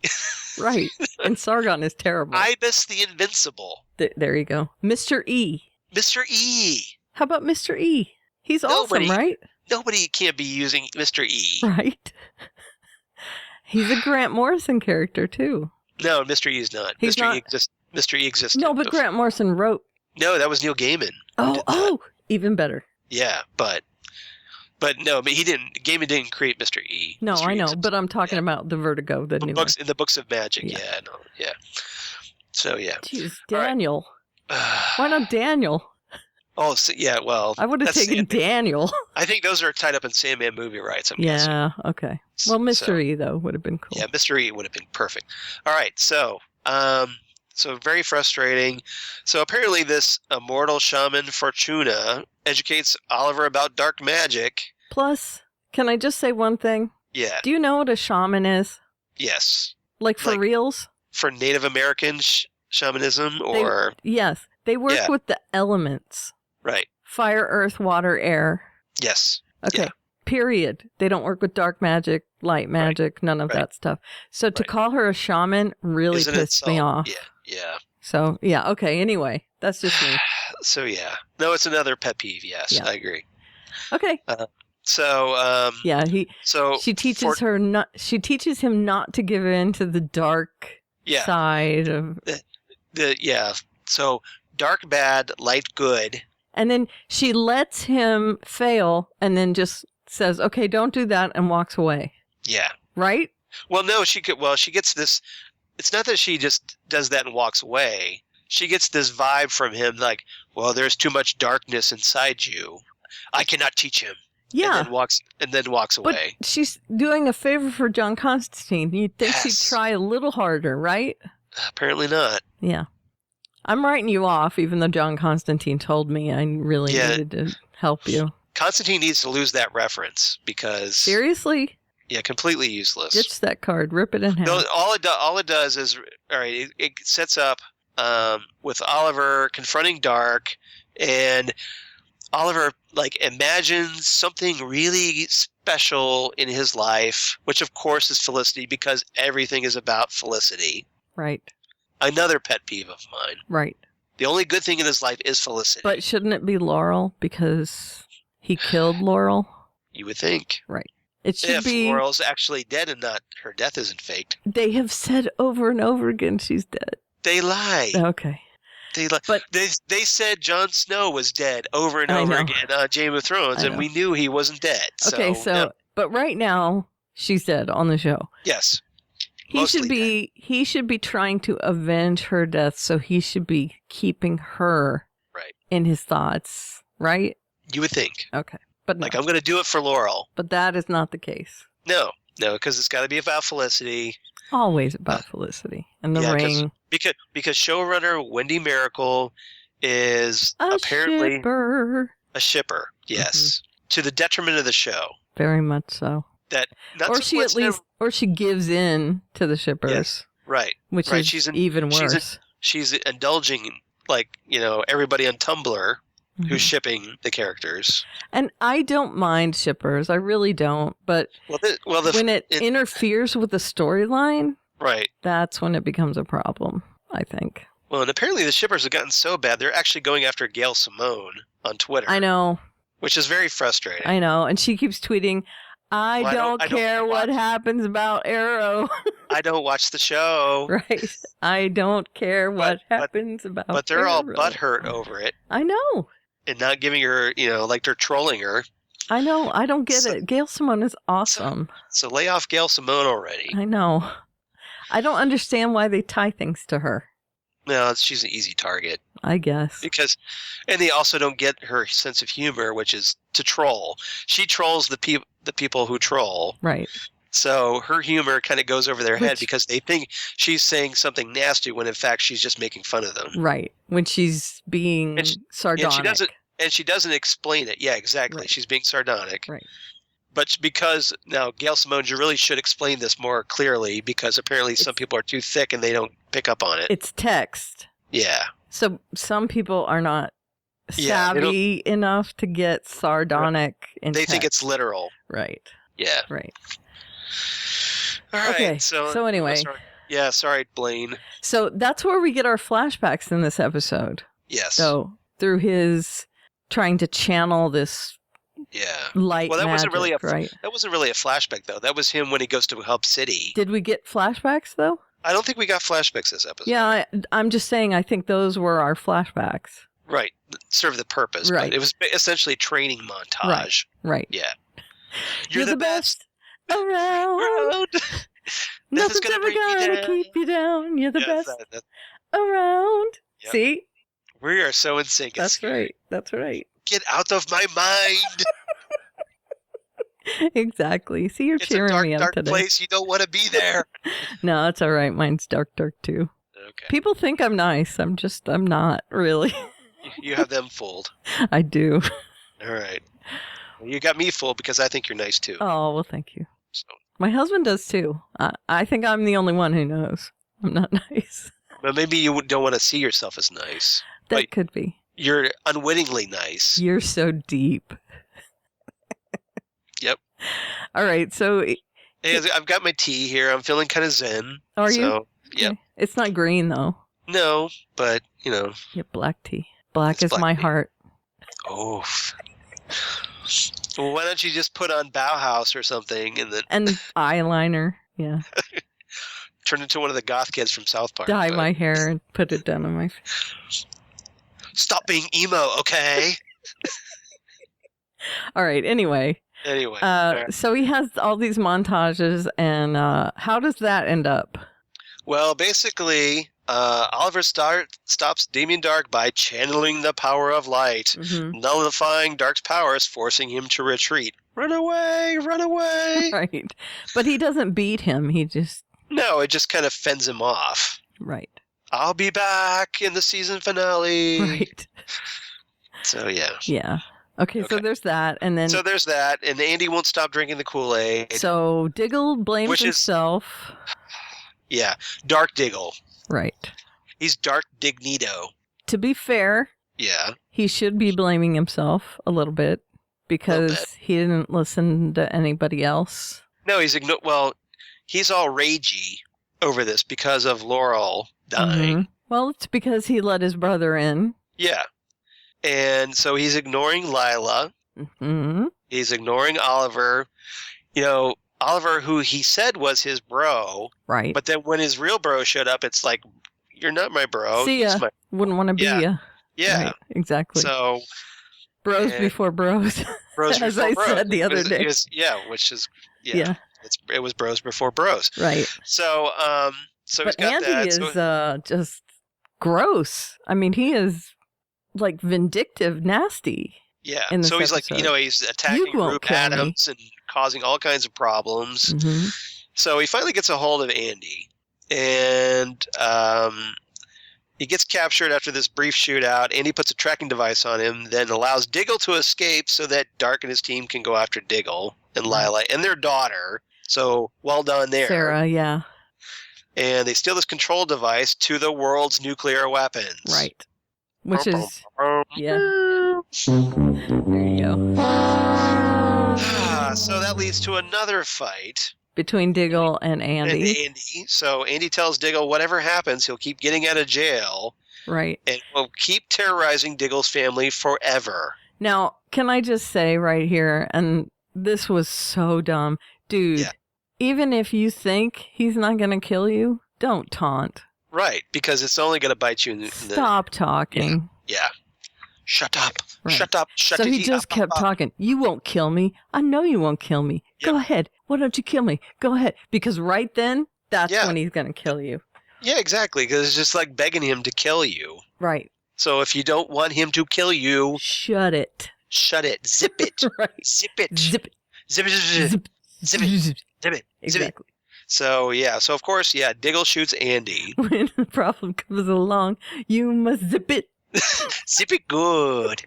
Right. And Sargon is terrible. Ibis the Invincible. There you go. Mr. E. Mr. E. How about Mr. E? He's awesome, right? Nobody can't be using Mr. E. Right. He's a Grant Morrison character, too. No, Mr. E is not. He's Mr. not. Mr. E existed. No, but Grant Morrison wrote. No, that was Neil Gaiman. Even better. Yeah, but no, but Gaiman didn't create Mr. E. No, Mr. I E know, was but I'm talking about the Vertigo, the new in the books of magic. Yeah. Yeah, no, yeah. So yeah. Jeez, All right. Daniel. Why not Daniel? Oh, so, yeah. Well, I would have that's taken Daniel. I think those are tied up in Sandman movie rights. I'm guessing. Yeah, okay. Well, Mystery, though, would have been cool. Yeah, Mystery would have been perfect. All right, so very frustrating. So apparently this immortal shaman Fortuna educates Oliver about dark magic. Plus, can I just say one thing? Yeah. Do you know what a shaman is? Yes. Like for reals? For Native American shamanism or... Yes. They work with the elements. Right. Fire, earth, water, air. Yes. Okay. Yeah. Period. They don't work with dark magic, light magic, none of that stuff. So to call her a shaman really pissed me off. Yeah. So, yeah. Okay. Anyway, that's just me. So, yeah. No, it's another pet peeve. Yes, I agree. Okay. Yeah, she teaches she teaches him not to give in to the dark side of So dark bad, light good. And then she lets him fail and then just says, "Okay, don't do that," and walks away. Yeah. Right? Well, no, she gets this. It's not that she just does that and walks away. She gets this vibe from him like, well, there's too much darkness inside you. I cannot teach him. Yeah. And then walks away. But she's doing a favor for John Constantine. You'd think she'd try a little harder, right? Apparently not. Yeah. I'm writing you off, even though John Constantine told me I really needed to help you. Constantine needs to lose that reference because... Seriously? Yeah, completely useless. Ditch that card. Rip it in half. No, all it does is... All right, it sets up with Oliver confronting Dark, and Oliver imagines something really special in his life, which of course is Felicity, because everything is about Felicity. Right. Another pet peeve of mine. Right. The only good thing in his life is Felicity. But shouldn't it be Laurel because he killed Laurel? You would think. Right. It should be... Laurel's actually dead and not her death isn't faked. They have said over and over again she's dead. They lie. Okay. But they said Jon Snow was dead over and over again on Game of Thrones, and we knew he wasn't dead. Okay, but right now she's dead on the show. Yes. He should be trying to avenge her death, so he should be keeping her in his thoughts, right? You would think. Okay. But no. I'm going to do it for Laurel. But that is not the case. No, because it's got to be about Felicity. Always about Felicity and the ring. Because showrunner Wendy Miracle is apparently a shipper. Yes, mm-hmm. To the detriment of the show. Very much so. Or she gives in to the shippers. Yes, right. Which is even worse. She's indulging everybody on Tumblr who's shipping the characters. And I don't mind shippers. I really don't. But when it interferes with the storyline, right, that's when it becomes a problem, I think. Well, and apparently the shippers have gotten so bad, they're actually going after Gail Simone on Twitter. I know. Which is very frustrating. I know. And she keeps tweeting, I don't care what happens about Arrow. I don't watch the show. Right. I don't care what happens about Arrow. But they're all butthurt over it. I know. And not giving her, they're trolling her. I know. I don't get it. Gail Simone is awesome. So lay off Gail Simone already. I know. I don't understand why they tie things to her. No, she's an easy target. I guess. And they also don't get her sense of humor, which is to troll. She trolls the people who troll. Right. So her humor kind of goes over their head because they think she's saying something nasty when in fact she's just making fun of them. Right. When she's being sardonic. And she doesn't explain it. Yeah, exactly. Right. She's being sardonic. Right. But because now Gail Simone, you really should explain this more clearly because apparently some people are too thick and they don't pick up on it. It's text. Yeah. So some people are not savvy enough to get sardonic in They text. think it's literal. Right. Yeah. Right. All right. Okay. So anyway. Sorry, Blaine. So that's where we get our flashbacks in this episode. Yes. So through his trying to channel this light magic, wasn't really right? That wasn't really a flashback though. That was him when he goes to Hub City. Did we get flashbacks though? I don't think we got flashbacks this episode. Yeah, I'm just saying I think those were our flashbacks. Right. Serve the purpose. Right. But it was essentially training montage. Right. Yeah. You're the best around. Around. Nothing's gonna ever bring me gonna down. keep you down. You're the Yes, best around. Yep. See? we are so in sync. It's That's scary. right. That's right. Get out of my mind. Exactly. See, you're It's a cheering dark, me up dark today. place. You don't want to be there. No, it's all right. Mine's dark too. Okay. People think I'm nice. I'm not really. You have them fooled. I do. All right. Well, you got me fooled because I think you're nice too. Oh, well, thank you. So, My husband does too. I think I'm the only one who knows I'm not nice. but maybe you don't want to see yourself as nice. That But could be. you're unwittingly nice. You're so deep. Yep. All right. So, Hey, I've got my tea here. I'm feeling kind of zen. are you? So, yep. Okay. It's not green though. No, but, you know. Yeah, black tea. Black It's is black my tea. heart. Oh. Well, why don't you just put on Bauhaus or something and then And eyeliner. Yeah. turn into one of the goth kids from South Park? Dye But my hair and put it down on my face. Stop being emo, okay? All right. Anyway. Anyway. all right. So he has all these montages, and how does that end up? Well, basically, Oliver stops Damien Dark by channeling the power of light, Mhm. nullifying Dark's powers, forcing him to retreat. Run away! Run away! Right. But he doesn't beat him. He just, No, it just kind of fends him off. right. I'll be back in the season finale. Right. So, yeah. Yeah. Okay, so Okay. there's that. And then, So there's that, and Andy won't stop drinking the Kool-Aid. so Diggle blames Which is- himself. Yeah, Dark Diggle. Right. He's Dark Dignito. To be fair, Yeah. he should be blaming himself a little bit because bit. he didn't listen to anybody else. No, he's all ragey over this because of Laurel dying. Mhm. Well, it's because he let his brother in. Yeah. And so he's ignoring Lila. Hmm. He's ignoring Oliver. You know, Oliver, who he said was his bro, Right. but then when his real bro showed up, it's like, you're not my bro. See He's ya. Wouldn't want to be Yeah. ya. Yeah. Right, exactly. So, Bros and- before bros. bros As before I bros. said the other day. Which is, Yeah. it was bros before bros. Right. So, so he's But got Andy that. is So, just gross. I mean, he is like vindictive, nasty. yeah. in this So he's like, episode. he's attacking won't Rube kill me. Adams and causing all kinds of problems. Hmm. So he finally gets a hold of Andy, and he gets captured after this brief shootout. Andy puts a tracking device on him, then allows Diggle to escape so that Dark and his team can go after Diggle and Lila and their daughter. So well done there. Sarah, yeah. And they steal this control device to the world's nuclear weapons. Right. Which is, yeah. There you go. So that leads to another fight. Between Diggle and And Andy. Andy. So Andy tells Diggle whatever happens, he'll keep getting out of jail Right. and will keep terrorizing Diggle's family forever. Now, can I just say right here, and this was so dumb. Dude, Yeah. even if you think he's not going to kill you, don't taunt. Right, because it's only going to bite you in the... Stop talking. Yeah. Shut up. Right. Shut up. Shut So it he just kept talking. You won't kill me. I know you won't kill me. Go ahead. Why don't you kill me? Go ahead. Because right then, that's Yeah. when he's going to kill you. Yeah, exactly, because it's just like begging him to kill you. Right. So if you don't want him to kill you, Shut it. shut it. Zip it. Right. Zip it. Zip it. Zip it. Zip it. Zip. Zip it. Zip it. Zip it. Exactly. So, yeah. So, of course, yeah, Diggle shoots Andy. When the problem comes along, you must zip it. Zip it good.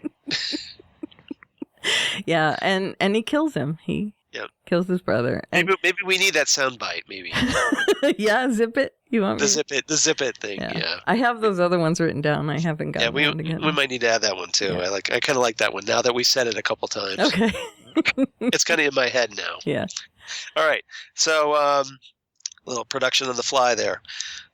Yeah, and he kills him. He Yep. kills his brother. And Maybe we need that soundbite, maybe. yeah, zip it. You want me? The zip it thing, yeah. I have those other ones written down. I haven't Yeah, gotten we around to getting we them. might need to add that one too. Yeah. I kind of like that one now that we said it a couple times. Okay. It's kind of in my head now. Yeah. All right. So, little production on the fly there.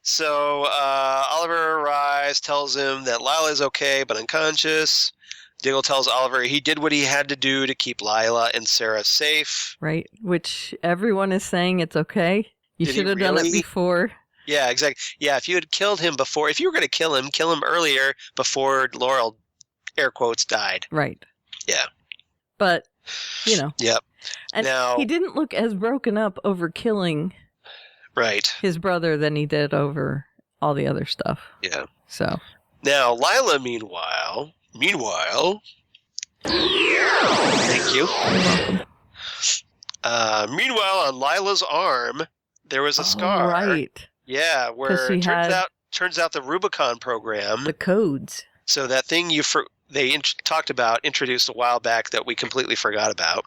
So, Oliver arrives, tells him that Lila is okay but unconscious. Diggle tells Oliver he did what he had to do to keep Lila and Sarah safe. Right. Which everyone is saying it's okay. You Did he should have done really? it before. Yeah, exactly. Yeah, if you had killed him before, if you were going to kill him earlier before Laurel air quotes, died. Right. Yeah. But, you know. Yep. And Now, he didn't look as broken up over killing right. his brother than he did over all the other stuff. Yeah. So. Now, Lila, meanwhile, thank you. You're welcome. Meanwhile, on Lila's arm, there was a scar. Right. Yeah, where she it had turns out the Rubicon program. the codes. So that thing they talked about, introduced a while back that we completely forgot about,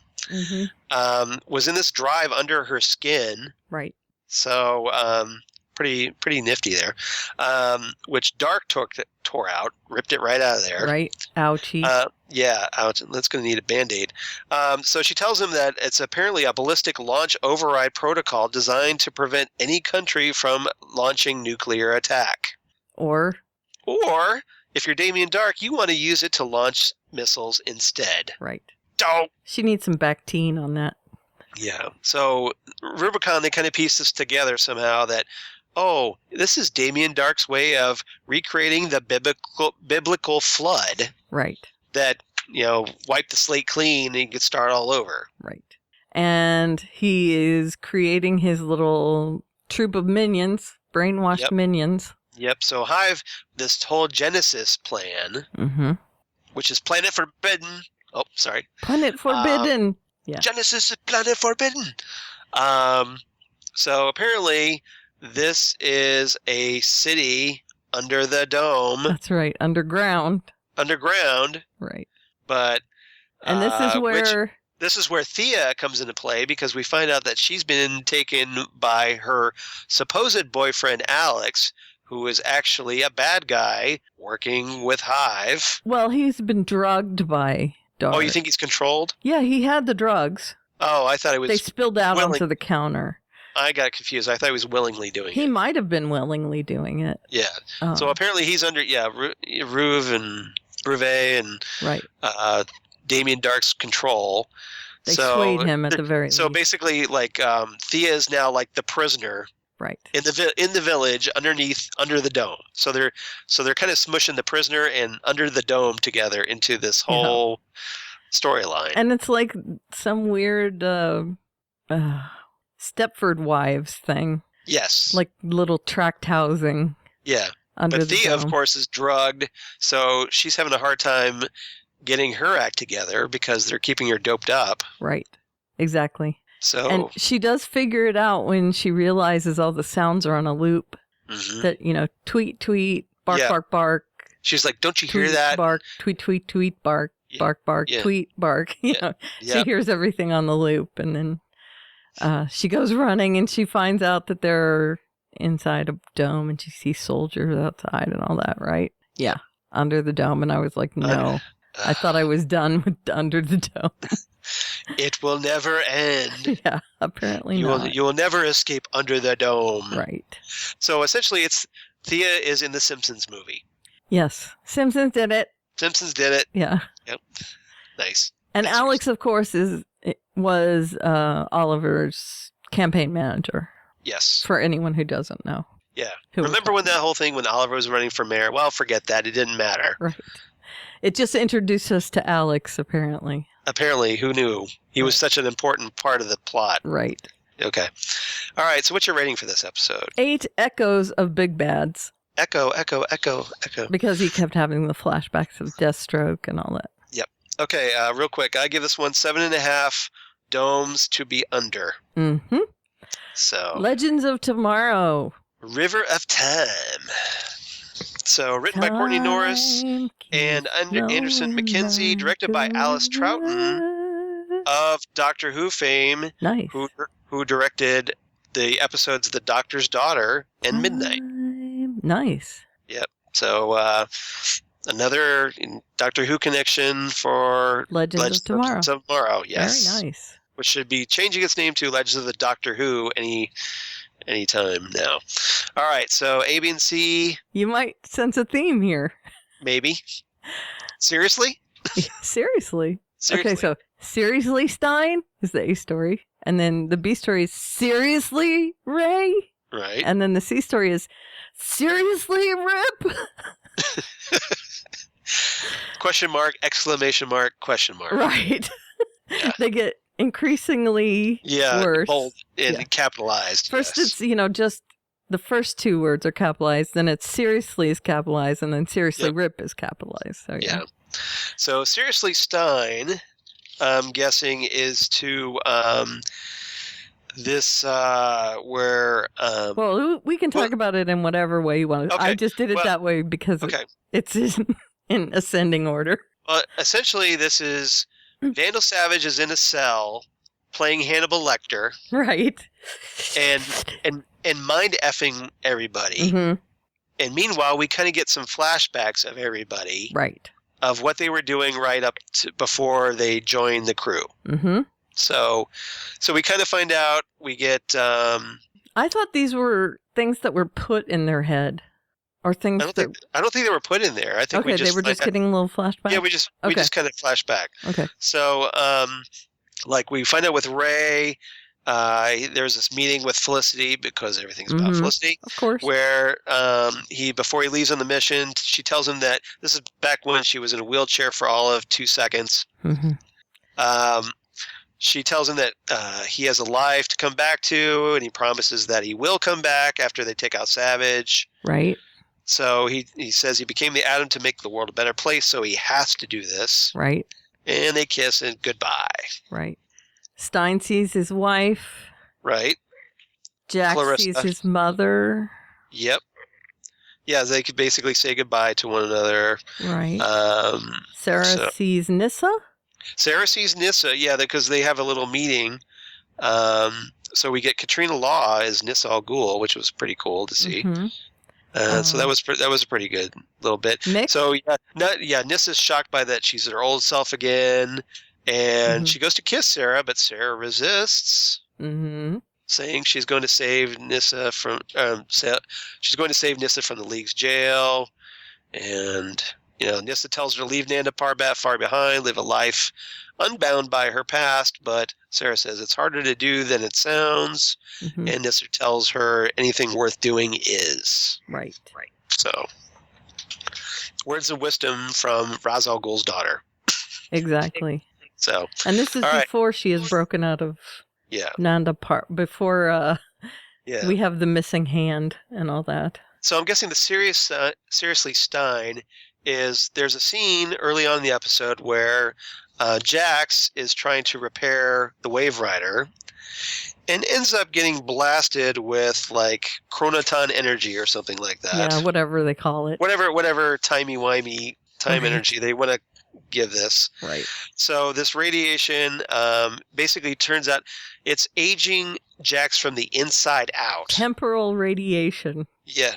was in this drive under her skin. Right. So pretty nifty there, which Dark tore out, ripped it right out of there. Right. Ouchie. Yeah, ouch. That's going to need a Band-Aid. So she tells him that it's apparently a ballistic launch override protocol designed to prevent any country from launching nuclear attack. Or if you're Damien Dark, you want to use it to launch missiles instead. Right. Don't. She needs some Bactine on that. Yeah. So Rubicon, they kind of piece this together somehow that, oh, this is Damien Dark's way of recreating the biblical flood. Right. That, wipe the slate clean and you can start all over. Right. And he is creating his little troop of minions, brainwashed minions. Yep. So Hive, this whole Genesis plan, which is Planet Forbidden. Oh, sorry. Planet Forbidden. Yeah. Genesis is Planet Forbidden. So apparently this is a city under the dome. That's right. Underground. Right. But and this is where Thea comes into play, because we find out that she's been taken by her supposed boyfriend Alex, who is actually a bad guy working with Hive. Well, he's been drugged by Dark. Oh, you think he's controlled? Yeah, he had the drugs. Oh, I thought it was. They spilled out onto the counter. I got confused. I thought he was willingly doing it. He might have been willingly doing it. Yeah. Oh. So apparently he's under Ruve and right. Damien Dark's control. They swayed him at the very least. So basically, Thea is now like the prisoner. Right. In the village under the dome. So they're kind of smushing the prisoner and under the dome together into this whole storyline. And it's like some weird Stepford Wives thing. Yes. Like little tract housing. Yeah. But Thea, of course, is drugged, so she's having a hard time getting her act together because they're keeping her doped up. Right. Exactly. So, and she does figure it out when she realizes all the sounds are on a loop. That, tweet, tweet, bark, bark, bark. She's like, don't you tweet, hear that? Bark, tweet, tweet, tweet, bark, bark, bark, tweet, bark. She hears everything on the loop. And then she goes running and she finds out that they're inside a dome and she sees soldiers outside and all that, right? Yeah. Under the dome. And I was like, no. I thought I was done with Under the Dome. It will never end. Yeah, apparently not. You will never escape Under the Dome. Right. So essentially, Thea is in the Simpsons movie. Yes, Simpsons did it. Yeah. Yep. Nice. And Alex, of course, was Oliver's campaign manager. Yes. For anyone who doesn't know. Yeah. Remember when that whole thing when Oliver was running for mayor? Well, forget that. It didn't matter. Right. It just introduced us to Alex, apparently. Apparently, who knew? He was such an important part of the plot. Right. Okay. All right, so what's your rating for this episode? 8 echoes of Big Bads. Echo, echo, echo, echo. Because he kept having the flashbacks of Deathstroke and all that. Yep. Okay, real quick. I give this one 7.5 domes to be under. Mm-hmm. So. Legends of Tomorrow. River of Time. So, written by Courtney Norris and Anderson McKenzie, directed by Alice Troughton of Doctor Who fame, nice. who directed the episodes The Doctor's Daughter and Midnight. Nice. Yep. So, another Doctor Who connection for Legends of Tomorrow. Yes. Very nice. Which should be changing its name to Legends of the Doctor Who anytime now. All right, so A, B, and C. You might sense a theme here. Maybe. Seriously? Seriously. Okay, so Seriously Stein is the A story. And then the B story is Seriously Ray. Right. And then the C story is Seriously Rip. Question mark, exclamation mark, question mark. Right. Yeah. They get increasingly worse. Bold and Yeah. capitalized. First, yes. it's, just the first two words are capitalized, then it's seriously is capitalized, and then seriously rip is capitalized. So, yeah. So, seriously, Stein, I'm guessing, is to this where. Well, we can talk about it in whatever way you want. Okay. I just did it that way because it's in ascending order. Essentially, this is Vandal Savage is in a cell playing Hannibal Lecter. Right. And mind effing everybody. Mm-hmm. And meanwhile, we kind of get some flashbacks of everybody. Right. Of what they were doing right up to before they joined the crew. Mm-hmm. So we kind of find out. We get. I thought these were things that were put in their head, or things. I don't think they were put in there. I think they were just getting a little flashback. Yeah, we just kind of flashback. Okay. So like we find out with Ray. There's this meeting with Felicity because everything's about Felicity. Of course. Where before he leaves on the mission, she tells him that this is back when she was in a wheelchair for all of 2 seconds. Mm-hmm. She tells him that he has a life to come back to, and he promises that he will come back after they take out Savage. Right. So he says he became the atom to make the world a better place, so he has to do this. Right. And they kiss and goodbye. Right. Stein sees his wife. Right. Jack Clarissa sees his mother. Yep. Yeah, they could basically say goodbye to one another. Right. Sarah sees Nyssa. Sarah sees Nyssa, yeah, because they have a little meeting. So we get Katrina Law as Nyssa Al Ghul, which was pretty cool to see. Mm-hmm. So that was a pretty good little bit. Mick? So Nyssa's shocked by that. She's her old self again, and she goes to kiss Sarah, but Sarah resists, saying she's going to save Nyssa from she's going to save Nyssa from the League's jail, and Nyssa tells her to leave Nanda Parbat far behind, live a life unbound by her past, but Sarah says it's harder to do than it sounds, and Nyssa tells her anything worth doing is. Right. So, words of wisdom from Ra's al Ghul's daughter. Exactly. So, and this is before she is broken out of Nanda before we have the missing hand and all that. So I'm guessing the seriously Stein is there's a scene early on in the episode where Jax is trying to repair the Wave Rider and ends up getting blasted with like chronoton energy or something like that. Yeah, whatever they call it. Whatever timey-wimey time energy they want to give this. Right. So this radiation basically turns out it's aging Jax from the inside out. Temporal radiation. Yeah.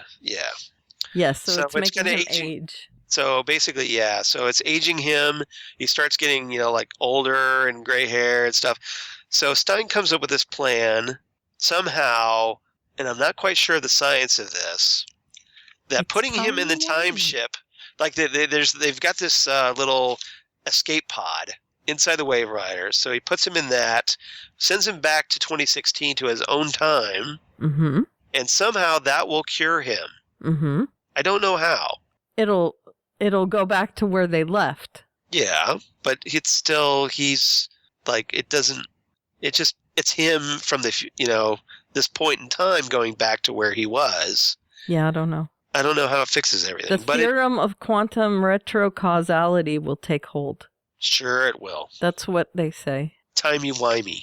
Yes, so it's making him aging, age. So basically, so it's aging him. He starts getting, like older and gray hair and stuff. So Stein comes up with this plan somehow, and I'm not quite sure the science of this, that putting him in the time ship, like they've got this little escape pod inside the Wave Rider. So he puts him in that, sends him back to 2016 to his own time, and somehow that will cure him. I don't know how. It'll go back to where they left. Yeah, but he's like, it's him from this point in time going back to where he was. Yeah, I don't know. I don't know how it fixes everything. The theorem of quantum retrocausality will take hold. Sure it will. That's what they say. Timey-wimey,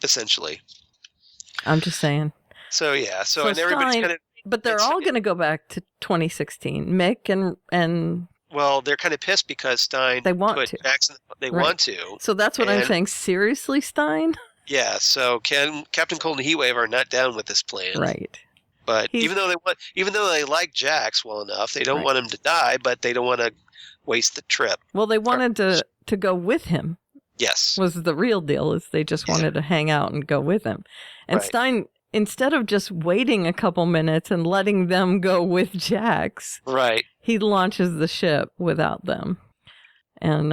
essentially. I'm just saying. So and everybody's kind of... But they're all going to go back to 2016. Mick and well, they're kind of pissed because Stein want to. Jackson. They want to. So that's what I'm saying. Seriously, Stein? Yeah. So Captain Cold and Heatwave are not down with this plan. Right. But even though they like Jax well enough, they don't want him to die. But they don't want to waste the trip. Well, they wanted to go with him. Yes. Was the real deal? Is they just wanted to hang out and go with him, and Stein. Instead of just waiting a couple minutes and letting them go with Jax, he launches the ship without them. And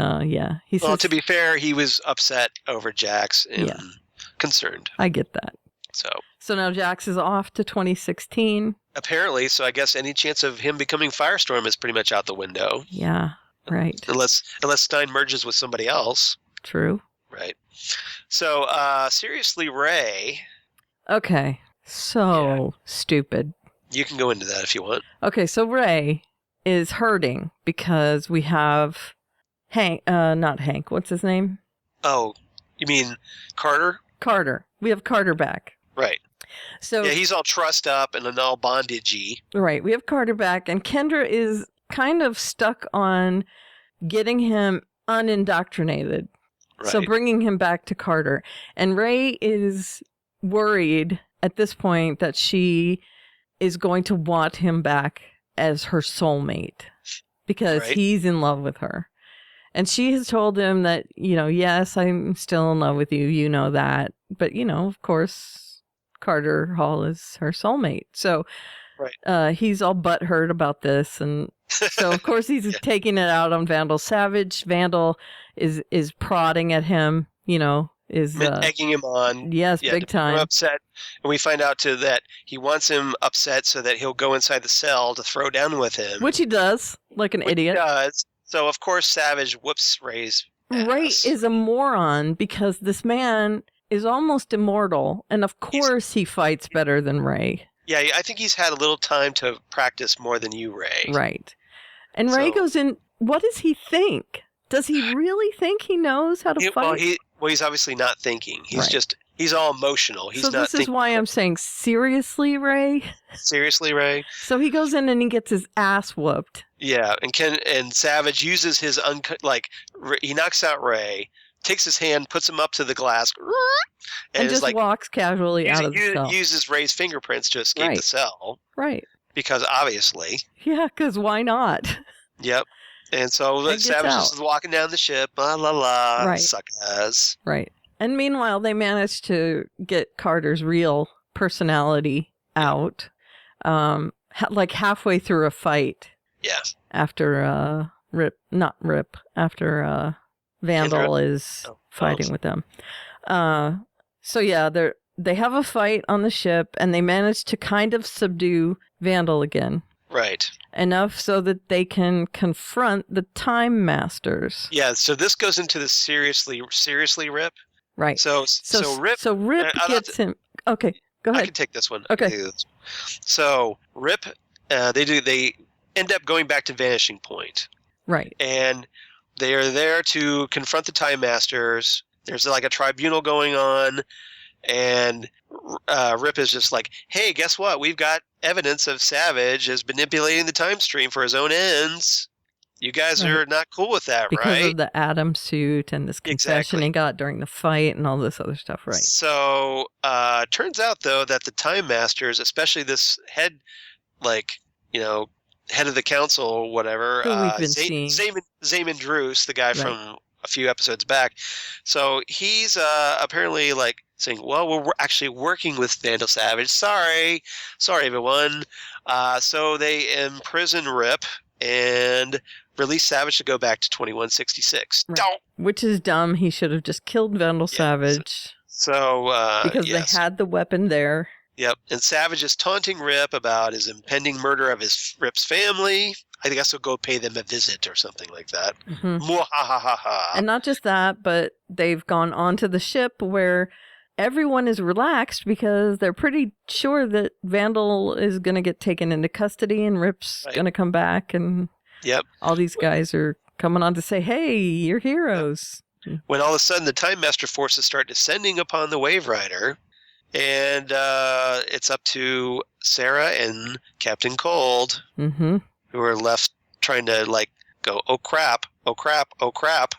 he says, to be fair, he was upset over Jax and concerned. I get that. So now Jax is off to 2016. Apparently, so I guess any chance of him becoming Firestorm is pretty much out the window. Yeah. Right. Unless Stein merges with somebody else. True. Right. So, seriously, Ray. Okay. So stupid. You can go into that if you want. Okay, so Ray is hurting because we have not Hank. What's his name? Oh, you mean Carter? Carter. We have Carter back. Right. So Yeah, he's all trussed up and all bondagey. right, we have Carter back, and Kendra is kind of stuck on getting him unindoctrinated. Right. So bringing him back to Carter. And Ray is worried at this point that she is going to want him back as her soulmate because Right. he's in love with her. And she has told him that, yes, I'm still in love with you. You know that. But, of course, Carter Hall is her soulmate. So Right. he's all butthurt about this. And so, of course, he's taking it out on Vandal Savage. Vandal is prodding at him, is egging him on. Yes, Yeah, big to make him time. upset. And we find out, too, that he wants him upset so that he'll go inside the cell to throw down with him. Which he does, like an idiot. He does. So, of course, Savage whoops Ray's ass. Ray is a moron because this man is almost immortal. And of course he fights better than Ray. Yeah, I think he's had a little time to practice more than you, Ray. Right. And Ray So- goes in, what does he think? Does he really think he knows how to fight? Well, he's obviously not thinking. He's Right. He's all emotional. He's so not this is thinking. why I'm saying, seriously, Ray? Seriously, Ray? So he goes in and he gets his ass whooped. Yeah, and Savage uses his he knocks out Ray, takes his hand, puts him up to the glass, And is just like walks casually out of the cell. uses Ray's fingerprints to escape Right. the cell Right. because obviously, Yeah, because why not? yep. And so gets Savage out. is walking down the ship, la la la, Right. suck ass. Right. And meanwhile, they managed to get Carter's real personality out, like halfway through a fight Yeah, after after Vandal is fighting with them. So yeah, they have a fight on the ship, and they manage to kind of subdue Vandal again. right. Enough so that they can confront the Time Masters. Yeah, so this goes into the seriously Rip. Right. So Rip. Rip gets him. Okay, go I ahead. can take this one. Okay. I can do this. So Rip, they end up going back to Vanishing Point, Right. and they are there to confront the Time Masters. There's like a tribunal going on, and Rip is just like, "Hey, guess what? We've got evidence of Savage is manipulating the time stream for his own ends. You guys are not cool with that, Because right?" of the Atom suit and this confession Exactly. he got during the fight and all this other stuff, right? So, turns out though that the Time Masters, especially this head, head of the council or whatever, Who we've been seeing. Zayman Druce, the guy Right. from a few episodes back. So he's apparently saying, "Well, we're actually working with Vandal Savage. Sorry, everyone." So they imprison Rip and release Savage to go back to 2166. Right. Don't. Which is dumb. He should have just killed Vandal Savage So because yes. they had the weapon there. Yep, and Savage is taunting Rip about his impending murder of Rip's family. I guess he'll go pay them a visit or something like that. Mhm. Mwahahaha. And not just that, but they've gone onto the ship where everyone is relaxed because they're pretty sure that Vandal is going to get taken into custody and Rip's Right. going to come back, and Yep. all these guys are coming on to say, "Hey, you're heroes." When all of a sudden the Time Master forces start descending upon the Wave Rider, and it's up to Sarah and Captain Cold, Mm-hmm. who are left trying to go, "Oh crap, oh crap, oh crap,"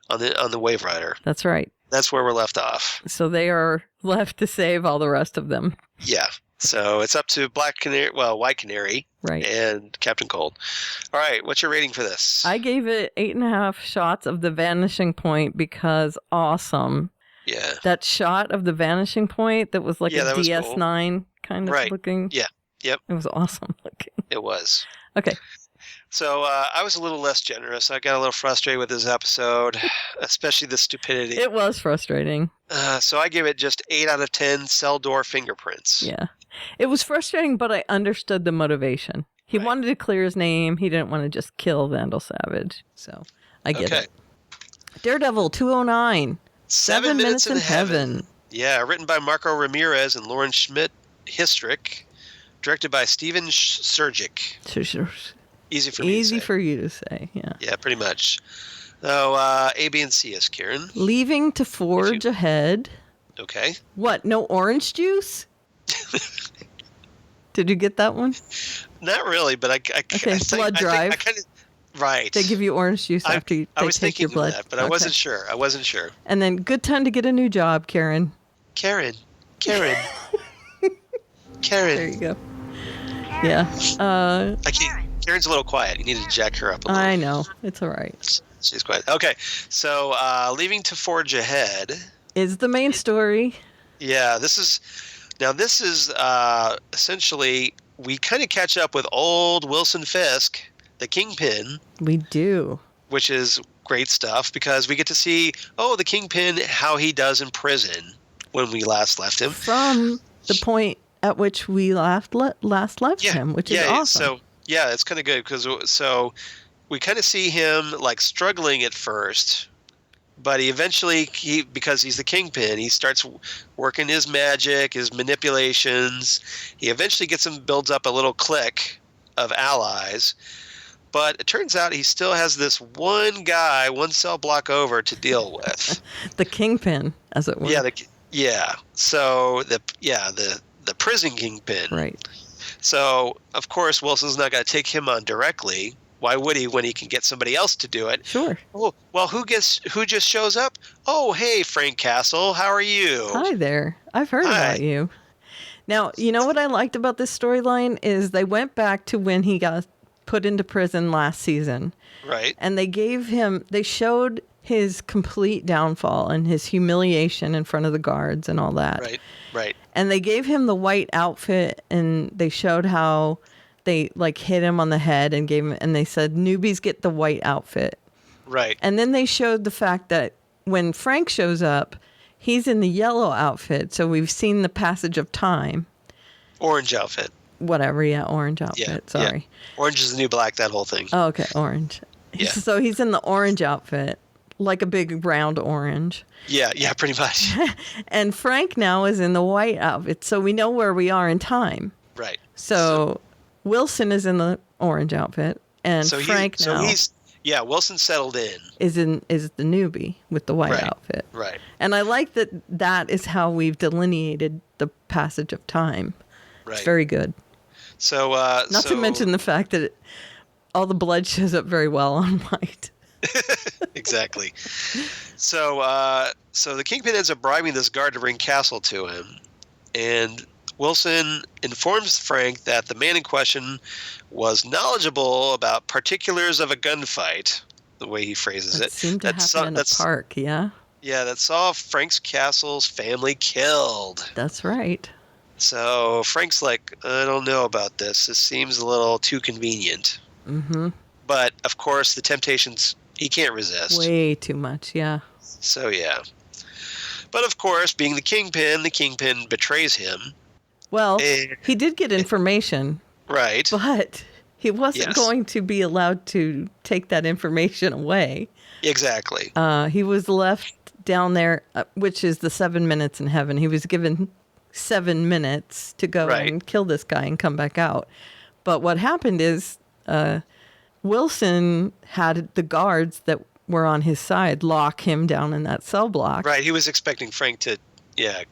on the Wave Rider. That's right. That's where we're left off. So they are left to save all the rest of them. Yeah. So it's up to White Canary, Right. and Captain Cold. All right, what's your rating for this? I gave it 8.5 shots of the Vanishing Point because awesome. Yeah. That shot of the Vanishing Point that was like Yeah, a that was cool. DS9 kind of Right. looking. Yeah. Yep. It was awesome looking. It was. Okay. So I was a little less generous. I got a little frustrated with this episode, especially the stupidity. It was frustrating. So I give it just 8 out of 10 cell door fingerprints. Yeah. It was frustrating, but I understood the motivation. He wanted to clear his name. He didn't want to just kill Vandal Savage. So I get it. Daredevil 209. 7 Minutes in Heaven. Yeah, written by Marco Ramirez and Lauren Schmidt-Histrick. Directed by Steven Surgic. Easy for me to say. Easy for you to say, yeah. Yeah, pretty much. So, A, B, and C is Kieran. Leaving to forge ahead. Okay. What, no orange juice? Did you get that one? Not really, but blood drive. Right. They give you orange juice after you take your blood. That, but I wasn't sure. And then good time to get a new job, Karen. Karen. There you go. Yeah. I can't. Karen's a little quiet. You need to jack her up a little. I know. It's all right. She's quiet. Okay. So, Leaving to Forge Ahead is the main story. Yeah. This is essentially, we kind of catch up with old Wilson Fisk, the Kingpin. We do. Which is great stuff because we get to see, the Kingpin, how he does in prison when we last left him. From the point at which we last left him, which is awesome. So, it's kind of good because we kind of see him like struggling at first, but he eventually, because he's the Kingpin, he starts working his magic, his manipulations. He eventually builds up a little clique of allies. But it turns out he still has this one guy, one cell block over to deal with. The Kingpin, as it were. So the prison Kingpin. Right. So, of course, Wilson's not going to take him on directly. Why would he when he can get somebody else to do it? Sure. Oh, well, who just shows up? Oh, hey, Frank Castle, how are you? Hi there. I've heard about you. Now, you know what I liked about this storyline is they went back to when he got put into prison last season. Right. And they showed his complete downfall and his humiliation in front of the guards and all that. Right. And they gave him the white outfit and they showed how they like hit him on the head and they said newbies get the white outfit. Right. And then they showed the fact that when Frank shows up, he's in the yellow outfit. So we've seen the passage of time. Orange outfit. Whatever, orange outfit. Sorry. Yeah. Orange is the new black, that whole thing. Oh, okay, orange. Yeah. So he's in the orange outfit, like a big round orange. Yeah, pretty much. And Frank now is in the white outfit, so we know where we are in time. Right. So Wilson is in the orange outfit, and Frank Wilson settled in. Is the newbie with the white outfit. Right. And I like that is how we've delineated the passage of time. Right. It's very good. So, not to mention the fact that all the blood shows up very well on white. Exactly. So the Kingpin ends up bribing this guard to bring Castle to him, and Wilson informs Frank that the man in question was knowledgeable about particulars of a gunfight, the way he phrases it. Seemed to happen in a park, yeah? Yeah, that saw Frank's Castle's family killed. That's right. So Frank's like, I don't know about this. This seems a little too convenient. Mm-hmm. But, of course, the temptations he can't resist. Way too much, yeah. So, yeah. But, of course, being the Kingpin betrays him. Well, he did get information. Right. But he wasn't going to be allowed to take that information away. Exactly. He was left down there, which is the 7 minutes in heaven. He was given 7 minutes to go and kill this guy and come back out. But what happened is Wilson had the guards that were on his side lock him down in that cell block. Right. He was expecting Frank to, be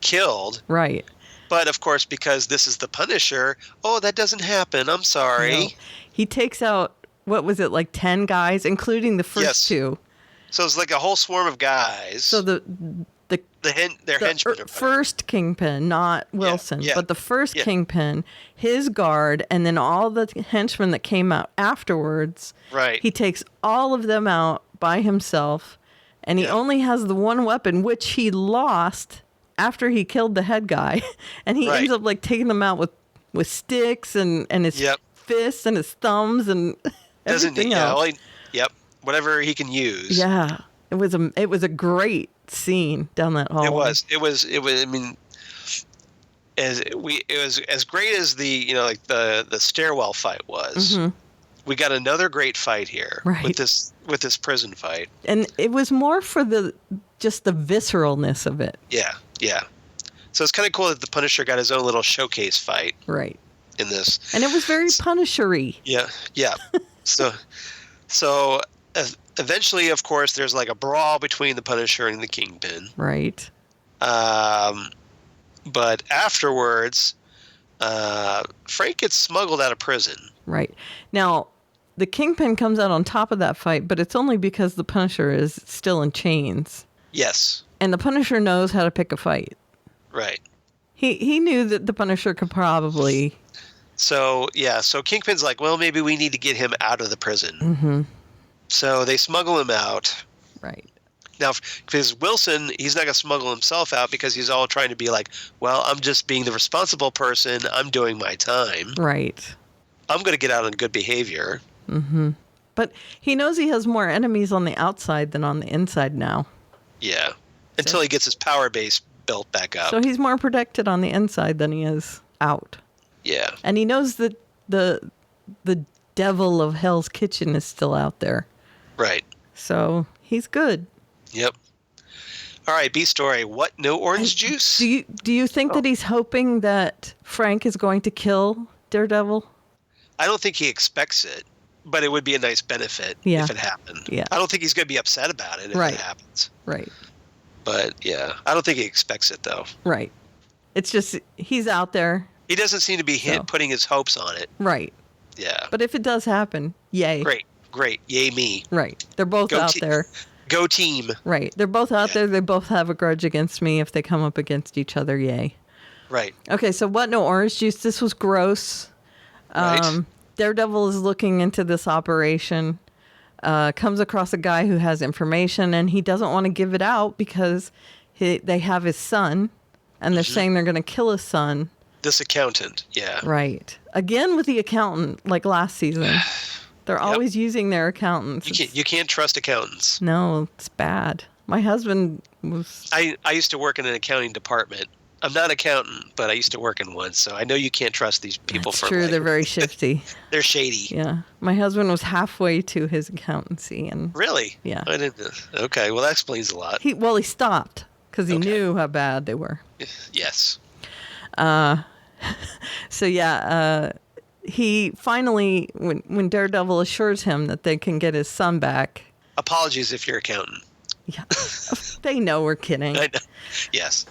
killed. Right. But, of course, because this is the Punisher, that doesn't happen. I'm sorry. No. He takes out, 10 guys, including the first two. So it's like a whole swarm of guys. So their henchmen. First Kingpin, not Wilson, but the first Kingpin, his guard, and then all the henchmen that came out afterwards. Right. He takes all of them out by himself, and he only has the one weapon, which he lost after he killed the head guy, and he ends up taking them out with sticks and his fists and his thumbs and everything else. Whatever he can use. Yeah, it was a great scene down that hallway. It was. I mean, it was as great as the like the stairwell fight was. Mm-hmm. We got another great fight here Right. with this prison fight. And it was more for just the visceralness of it. Yeah, yeah. So it's kind of cool that the Punisher got his own little showcase fight Right. in this. And it was very Punisher-y. Yeah, yeah. so eventually, of course, there's like a brawl between the Punisher and the Kingpin. Right. But afterwards, Frank gets smuggled out of prison. Right. Now, the Kingpin comes out on top of that fight, but it's only because the Punisher is still in chains. Yes. And the Punisher knows how to pick a fight. Right. He knew that the Punisher could probably... So Kingpin's like, well, maybe we need to get him out of the prison. Mm-hmm. So they smuggle him out. Right. Now, because Wilson, he's not going to smuggle himself out because he's all trying to be like, well, I'm just being the responsible person. I'm doing my time. Right. I'm going to get out on good behavior. Mm-hmm. But he knows he has more enemies on the outside than on the inside now. Yeah. Until he gets his power base built back up. So he's more protected on the inside than he is out. Yeah. And he knows that the devil of Hell's Kitchen is still out there. Right. So he's good. Yep. All right, B story. What? No orange juice? Do you think that he's hoping that Frank is going to kill Daredevil? I don't think he expects it, but it would be a nice benefit if it happened. Yeah. I don't think he's going to be upset about it if Right. it happens. Right. But yeah, I don't think he expects it though. Right. It's just he's out there. He doesn't seem to be putting his hopes on it. Right. Yeah. But if it does happen, yay. Great. Yay me. Right. They're both out there. Go team. Right. They're both out there. They both have a grudge against me. If they come up against each other, yay. Right. Okay, so what? No orange juice. This was gross. Right. Daredevil is looking into this operation, comes across a guy who has information, and he doesn't want to give it out because they have his son, and they're saying they're going to kill his son. This accountant. Yeah. Right. Again with the accountant, like last season. They're always using their accountants. You can't trust accountants. No, it's bad. My husband was... I used to work in an accounting department. I'm not an accountant, but I used to work in one, so I know you can't trust these people for true, life. they're very shifty. They're shady. Yeah. My husband was halfway to his accountancy. And Really? Yeah. I didn't. Okay, well that explains a lot. He stopped because he knew how bad they were. Yes. So yeah, he finally, when Daredevil assures him that they can get his son back. Apologies if you're accountant. Yeah, they know we're kidding. I know. Yes.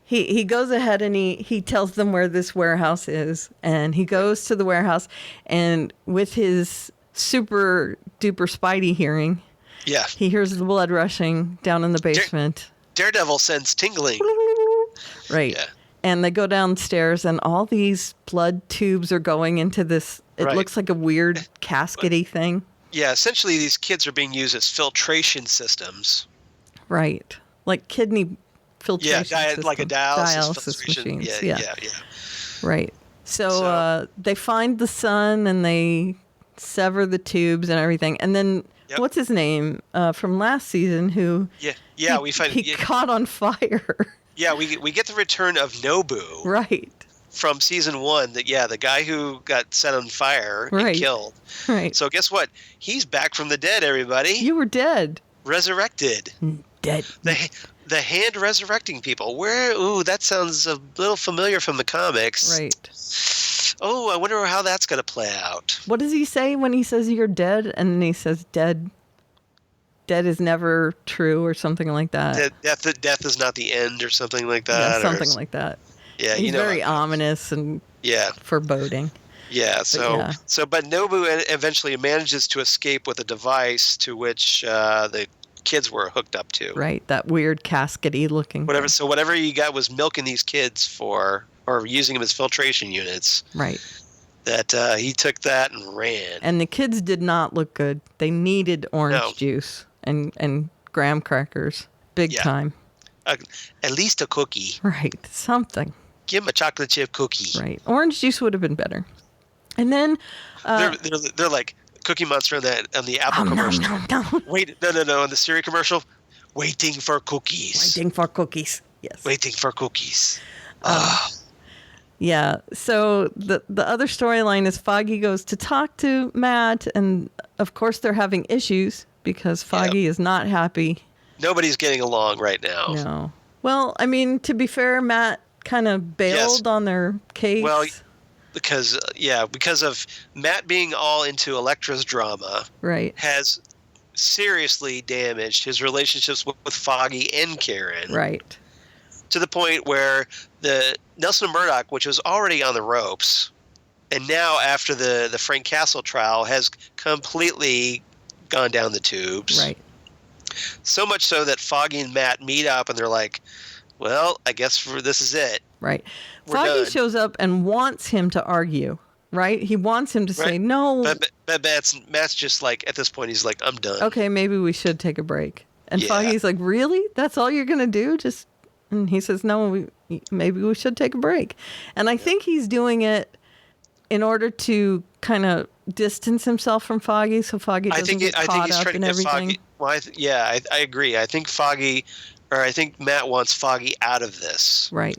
He goes ahead and he tells them where this warehouse is, and he goes to the warehouse, and with his super duper Spidey hearing, Yeah. he hears the blood rushing down in the basement. Daredevil sends tingling. Right. Yeah. And they go downstairs, and all these blood tubes are going into this. It Right. looks like a weird caskety thing. Yeah, essentially these kids are being used as filtration systems. Right. Like kidney filtration system. like a dialysis filtration. machines. Yeah. Right. So they find the son, and they sever the tubes and everything. And then what's his name from last season who we find he caught on fire. Yeah, we get the return of Nobu. Right. From season 1, the guy who got set on fire and killed. Right. So guess what? He's back from the dead, everybody. You were dead. Resurrected. Dead. The hand resurrecting people. That sounds a little familiar from the comics. Right. Oh, I wonder how that's going to play out. What does he say when he says you're dead? And then he says dead is never true, or something like that. Death is not the end, or something like that. Yeah, something like that. Yeah, He's very ominous and foreboding. Yeah, but Nobu eventually manages to escape with a device to which the kids were hooked up to. Right, that weird caskety looking whatever. thing. So whatever he got was milking these kids for, or using them as filtration units. Right. That he took that and ran. And the kids did not look good. They needed orange juice and graham crackers, big time. At least a cookie. Right, something. Give him a chocolate chip cookie. Right, orange juice would have been better. And then they're like Cookie Monster on the Apple commercial. Wait, no, on the cereal commercial. Waiting for cookies. Waiting for cookies. Yes. Waiting for cookies. Yeah. So the other storyline is Foggy goes to talk to Matt, and of course they're having issues because Foggy is not happy. Nobody's getting along right now. No. Well, I mean, to be fair, Matt kind of bailed on their case. Well, because of Matt being all into Elektra's drama, right, has seriously damaged his relationships with Foggy and Karen. Right. To the point where the Nelson and Murdoch, which was already on the ropes, and now after the Frank Castle trial has completely gone down the tubes. Right. So much so that Foggy and Matt meet up and they're like, well, I guess this is it. Right. We're Foggy done. shows up and wants him to argue, right? He wants him to say, no. But Matt's just like, at this point, he's like, I'm done. Okay, maybe we should take a break. And Foggy's like, really? That's all you're going to do? And he says, no, maybe we should take a break. And I think he's doing it in order to kind of distance himself from Foggy so Foggy doesn't get caught up in everything. Foggy. Well, I agree. I think Matt wants Foggy out of this. Right.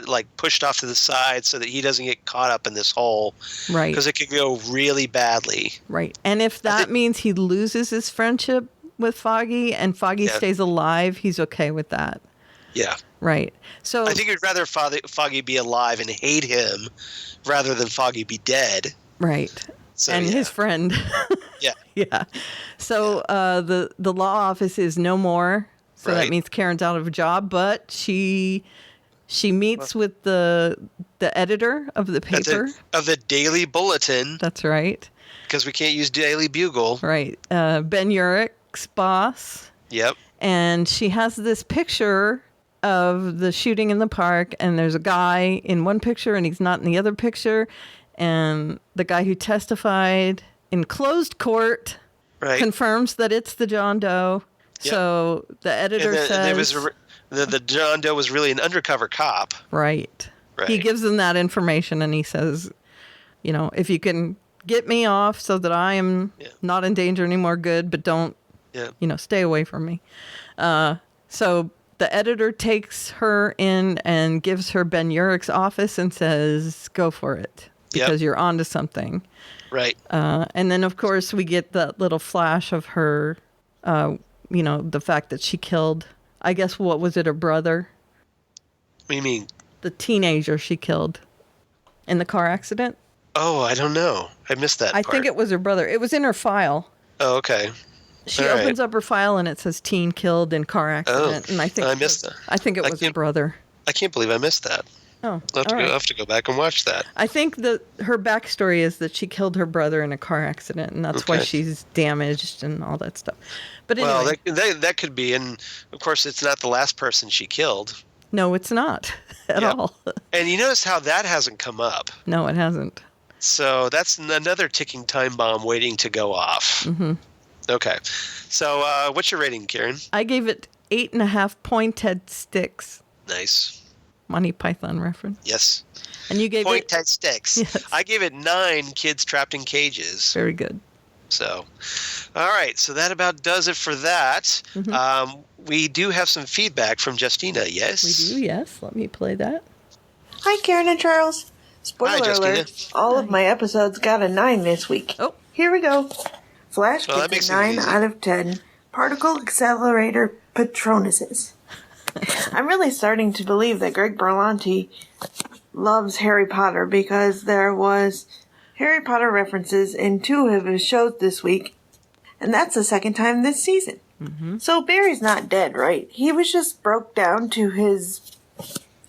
Like pushed off to the side so that he doesn't get caught up in this hole. Right. Because it could go really badly. Right. And if that means he loses his friendship with Foggy and Foggy stays alive, he's okay with that. Yeah. Right. So I think he'd rather Foggy be alive and hate him rather than Foggy be dead. Right. So, and his friend. Yeah. Yeah. So the law office is no more. So that means Karen's out of a job, but she meets with the editor of the paper. Of the Daily Bulletin. That's right. Because we can't use Daily Bugle. Right. Ben Urich's boss. Yep. And she has this picture of the shooting in the park, and there's a guy in one picture and he's not in the other picture. And the guy who testified in closed court confirms that it's the John Doe. Yep. So the editor says... the John Doe was really an undercover cop. Right. He gives them that information and he says, if you can get me off so that I am not in danger anymore, good, but don't, stay away from me. So the editor takes her in and gives her Ben Urich's office and says, go for it. Because you're onto something. Right. And then, of course, we get that little flash of her, the fact that she killed, I guess, what was it, her brother? What do you mean? The teenager she killed in the car accident. Oh, I don't know. I missed that part. I think it was her brother. It was in her file. Oh, okay. She opens up her file and it says teen killed in car accident. And I think I missed that. I think it was her brother. I can't believe I missed that. Oh, I'll have to go back and watch that. I think that her backstory is that she killed her brother in a car accident, and that's why she's damaged and all that stuff. But anyway. Well, that could be, and of course, it's not the last person she killed. No, it's not at all. And you notice how that hasn't come up. No, it hasn't. So that's another ticking time bomb waiting to go off. Mm-hmm. Okay. So what's your rating, Karen? I gave it 8.5 pointed sticks. Nice. Monty Python reference. Yes. And you gave Pointed sticks. Yes. I gave it 9 kids trapped in cages. Very good. So, all right. So that about does it for that. Mm-hmm. We do have some feedback from Justina, yes? We do, yes. Let me play that. Hi, Karen and Charles. Spoiler alert, all of my episodes got a 9 this week. Oh. Here we go. Flash gets a 9 out of 10 particle accelerator Patronuses. I'm really starting to believe that Greg Berlanti loves Harry Potter because there was Harry Potter references in 2 of his shows this week, and that's the second time this season. Mm-hmm. So Barry's not dead, right? He was just broke down to his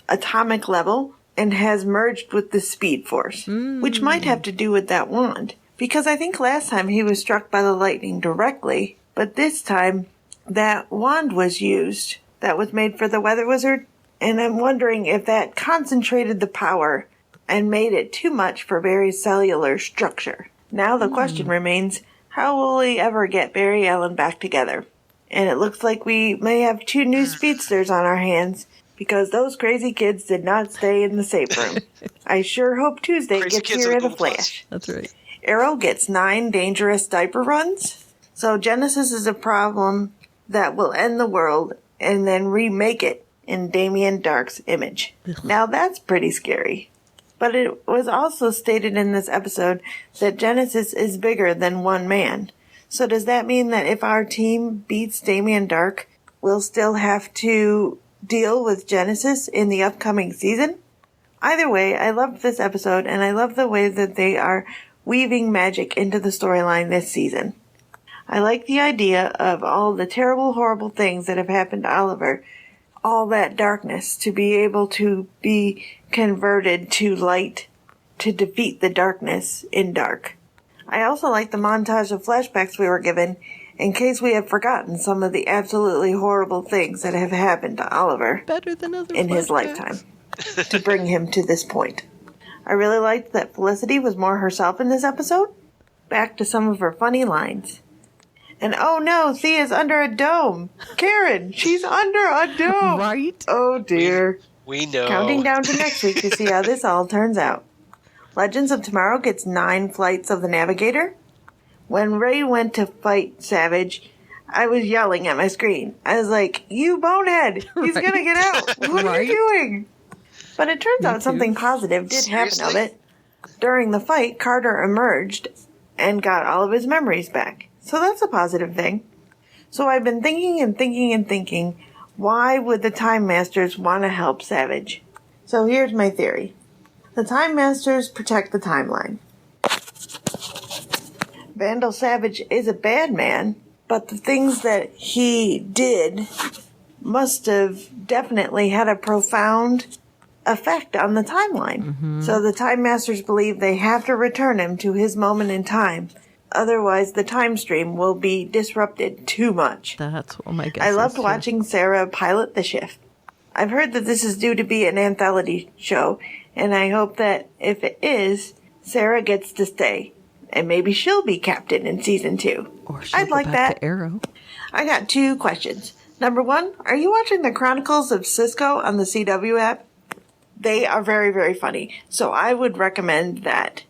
atomic level and has merged with the Speed Force, which might have to do with that wand. Because I think last time he was struck by the lightning directly, but this time that wand was used that was made for the Weather Wizard, and I'm wondering if that concentrated the power and made it too much for Barry's cellular structure. Now the question remains, how will we ever get Barry Allen back together? And it looks like we may have 2 new speedsters on our hands, because those crazy kids did not stay in the safe room. I sure hope Tuesday gets here in a flash. That's right. Arrow gets 9 dangerous diaper runs. So Genesis is a problem that will end the world and then remake it in Damien Dark's image. Now that's pretty scary. But it was also stated in this episode that Genesis is bigger than one man. So does that mean that if our team beats Damien Dark, we'll still have to deal with Genesis in the upcoming season? Either way, I loved this episode, and I love the way that they are weaving magic into the storyline this season. I like the idea of all the terrible, horrible things that have happened to Oliver, all that darkness, to be able to be converted to light to defeat the darkness in Dark. I also like the montage of flashbacks we were given in case we have forgotten some of the absolutely horrible things that have happened to Oliver Better than other in his flashbacks. lifetime to bring him to this point. I really liked that Felicity was more herself in this episode. Back to some of her funny lines. And oh no, Thea's under a dome. Karen, she's under a dome. Right? Oh dear. We know. Counting down to next week to see how this all turns out. Legends of Tomorrow gets 9 flights of the Navigator. When Ray went to fight Savage, I was yelling at my screen. I was like, you bonehead, he's Right. gonna get out. What are Right. you doing? But it turns out too. something positive did happen of Seriously? it. During the fight, Carter emerged and got all of his memories back. So that's a positive thing. So I've been thinking, why would the Time Masters want to help Savage? So here's my theory. The Time Masters protect the timeline. Vandal Savage is a bad man, but the things that he did must have definitely had a profound effect on the timeline. So the Time Masters believe they have to return him to his moment in time. Otherwise, the time stream will be disrupted too much. That's what my guess I is, loved too. watching Sarah pilot the ship. I've heard that this is due to be an anthology show, and I hope that if it is, Sarah gets to stay. And maybe she'll be captain in season 2. Or she'll I'd go like back that. to Arrow. I got 2 questions. Number 1, are you watching the Chronicles of Cisco on the CW app? They are very, very funny. So I would recommend that.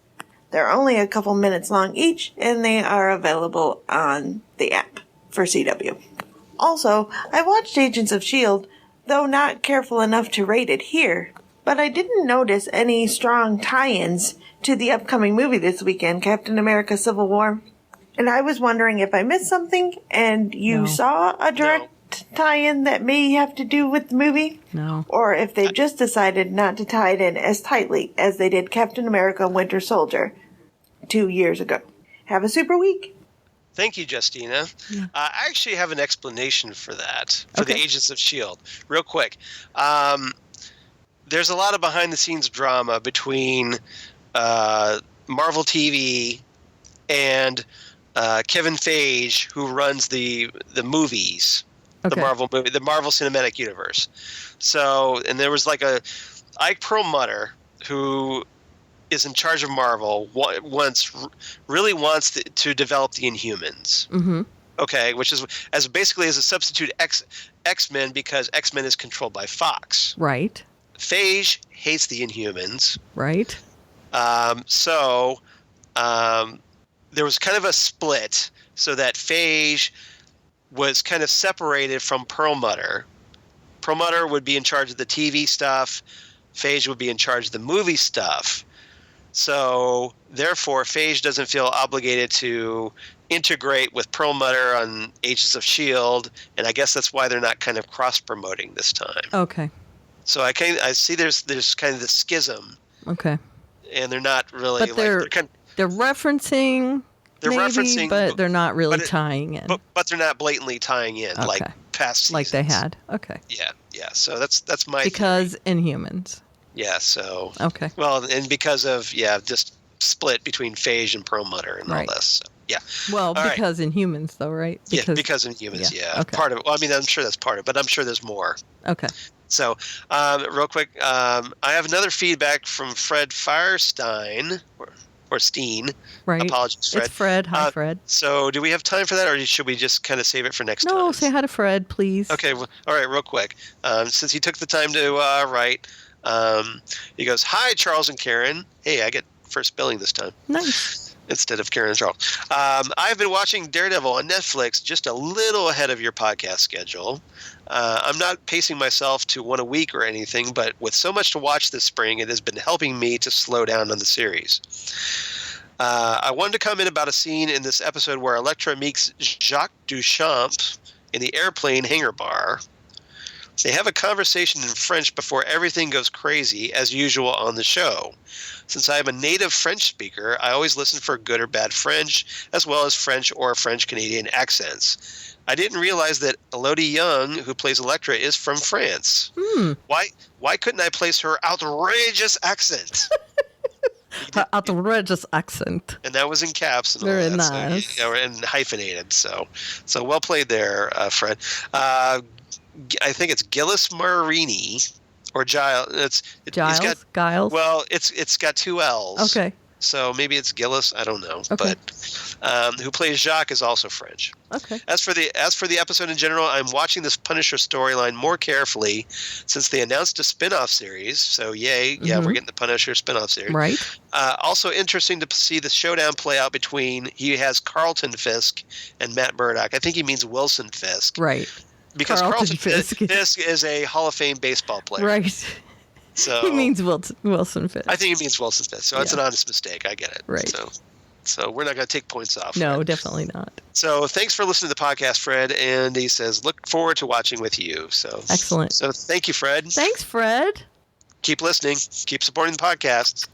They're only a couple minutes long each, and they are available on the app for CW. Also, I watched Agents of S.H.I.E.L.D., though not careful enough to rate it here. But I didn't notice any strong tie-ins to the upcoming movie this weekend, Captain America Civil War. And I was wondering if I missed something and you No. saw a direct tie-in that may have to do with the movie. No. Or if they've just decided not to tie it in as tightly as they did Captain America Winter Soldier 2 years ago. Have a super week. Thank you, Justina. I actually have an explanation for that, for the Okay. Agents of S.H.I.E.L.D. Real quick. There's a lot of behind-the-scenes drama between Marvel TV and Kevin Feige, who runs the movies, Okay. the Marvel Cinematic Universe. So, and there was like Ike Perlmutter, who is in charge of Marvel, really wants to develop the Inhumans. Mm-hmm. Okay, which is basically as a substitute X-Men, because X-Men is controlled by Fox. Right. Feige hates the Inhumans. Right. So there was kind of a split, so that Feige was kind of separated from Perlmutter. Perlmutter would be in charge of the TV stuff. Feige would be in charge of the movie stuff. So therefore, Feige doesn't feel obligated to integrate with Perlmutter on Agents of S.H.I.E.L.D., and I guess that's why they're not kind of cross-promoting this time. Okay. So I see there's kind of the schism, Okay. and they're not really But they're referencing. They're maybe, referencing, but they're not really but tying in but they're not blatantly tying in like Okay. past seasons. like they had. Okay. Yeah. So that's my Because Inhumans. yeah. So Okay. well, and because of just split between Feige and Perlmutter and Right. all this. So, yeah. Well, All right. because Inhumans, though, right? Because Inhumans. Yeah. Okay. Part of it. Well, I mean, I'm sure that's part of it, but I'm sure there's more. Okay. So, real quick, I have another feedback from Fred Firestein, or Steen. Right. Apologies, Fred. It's Fred. Hi, Fred. So, do we have time for that, or should we just kind of save it for next time? No, say hi to Fred, please. Okay, well, all right, real quick. Since he took the time to write, he goes, "Hi, Charles and Karen. Hey, I get first billing this time. Nice. instead of Karen and Charles. I've been watching Daredevil on Netflix just a little ahead of your podcast schedule. I'm not pacing myself to one a week or anything, but with so much to watch this spring, it has been helping me to slow down on the series. I wanted to comment about a scene in this episode where Elektra meets Jacques Duchamp in the airplane hangar bar. They have a conversation in French before everything goes crazy, as usual on the show. Since I am a native French speaker, I always listen for good or bad French, as well as French or French-Canadian accents. I didn't realize that Elodie Young, who plays Elektra, is from France. Why couldn't I place her outrageous accent? Her outrageous accent. And that was in caps. And Very all that, nice. So, and hyphenated. So well played there, Fred. I think it's Gillis Marini or Giles. Giles? Well, it's got two L's. Okay. So maybe it's Gillis. I don't know. Okay. But who plays Jacques is also French. Okay. As for the episode in general, I'm watching this Punisher storyline more carefully since they announced a spin-off series. So yay, yeah, we're getting the Punisher spin-off series. Right. Also interesting to see the showdown play out between he has Carlton Fisk and Matt Murdock. I think he means Wilson Fisk. Right. Because Carlton Fisk is a Hall of Fame baseball player. Right. So he means Wilson Fisk. I think he means Wilson Fisk. So it's an honest mistake. I get it. Right. So we're not going to take points off. No, Fred. definitely not. So thanks for listening to the podcast, Fred. And he says, look forward to watching with you. So excellent. So thank you, Fred. Thanks, Fred. Keep listening. Keep supporting the podcast.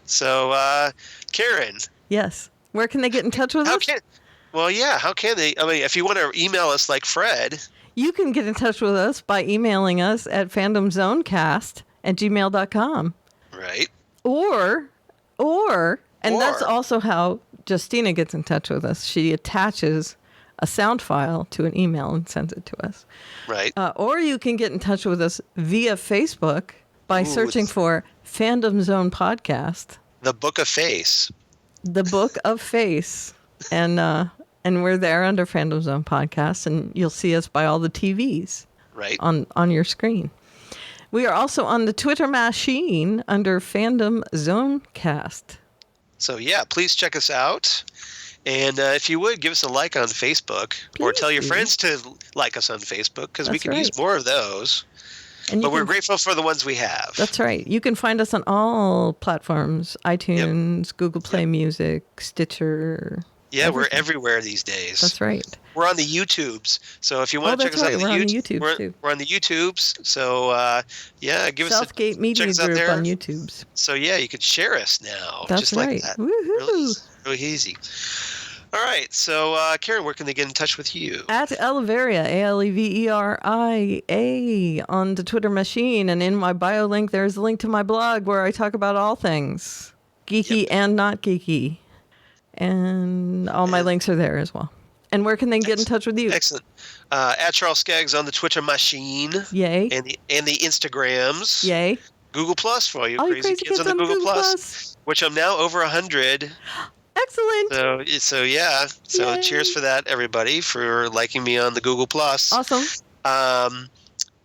So, Karen. Yes. Where can they get in touch with us? How can they? I mean, if you want to email us like Fred. You can get in touch with us by emailing us at fandomzonecast@gmail.com. Right. Or, that's also how Justina gets in touch with us. She attaches a sound file to an email and sends it to us. Right. Or you can get in touch with us via Facebook by searching for Fandom Zone Podcast. The Book of Face. The Book of Face. And we're there under Fandom Zone Podcast, and you'll see us by all the TVs on your screen. We are also on the Twitter machine under Fandom Zone Cast. So, yeah, please check us out. And if you would, give us a like on Facebook. Or tell your friends to like us on Facebook, because we can use more of those. But we're grateful for the ones we have. That's right. You can find us on all platforms, iTunes, Google Play Music, Stitcher. Yeah, we're everywhere these days. That's right. We're on the YouTubes. So if you want to check us out we're on the YouTubes, too. We're on the YouTubes. So, give Southgate us Media check us out Group there. on YouTubes. So, yeah, you could share us now. That's just right. like that. Woohoo! Really easy. All right. So, Karen, where can they get in touch with you? At Eleveria, Aleveria, on the Twitter machine. And in my bio link, there's a link to my blog where I talk about all things geeky and not geeky. And all my links are there as well. And where can they get in touch with you? Excellent. At Charles Skaggs on the Twitter machine. Yay. And the Instagrams. Yay. Google Plus for you all crazy kids on the Google Plus, which I'm now over 100. Excellent. So yeah. So Yay. Cheers for that, everybody, for liking me on the Google Plus. Awesome.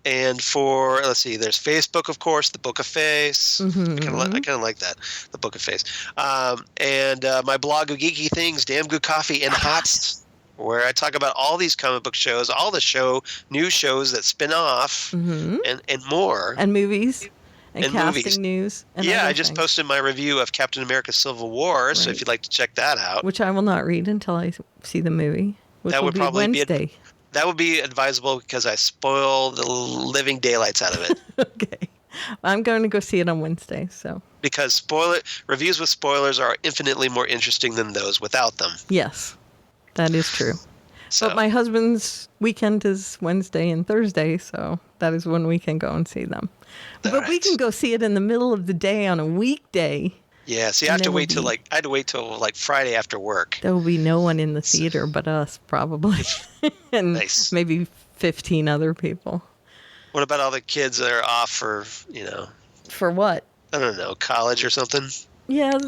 And for, let's see, there's Facebook, of course, the Book of Face. I kind of like that, the Book of Face. And my blog of geeky things, Damn Good Coffee and Hots, where I talk about all these comic book shows, all the new shows that spin off, and more. And movies. And casting movies. News. And I just posted my review of Captain America Civil War, so if you'd like to check that out. Which I will not read until I see the movie, which will be Wednesday. That would be advisable because I spoil the living daylights out of it. Okay. I'm going to go see it on Wednesday, so. Because reviews with spoilers are infinitely more interesting than those without them. Yes, that is true. So, but my husband's weekend is Wednesday and Thursday, so that is when we can go and see them. But we can go see it in the middle of the day on a weekday. Yeah, see, I had to wait till Friday after work. There will be no one in the theater but us, probably. And maybe 15 other people. What about all the kids that are off for, For what? I don't know, college or something? Yeah,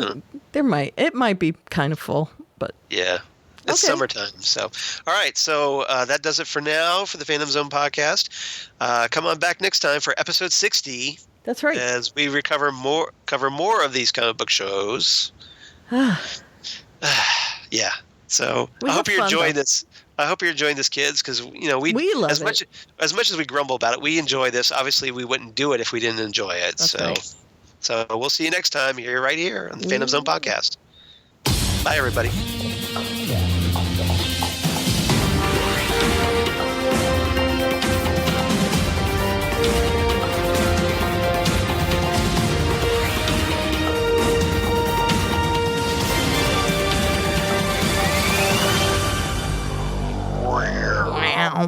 it might be kind of full, but. Yeah. It's summertime. So, all right. So that does it for now for the Fandom Zone podcast. Come on back next time for episode 60. That's right. As we cover more of these comic book shows. Yeah. So We I hope have you're fun, enjoying though. this. I hope you're enjoying this, kids, because We love as it. as much as we grumble about it, we enjoy this. Obviously, we wouldn't do it if we didn't enjoy it. That's right. So we'll see you next time here, right here on the Phantom Zone podcast. Bye, everybody. Wow.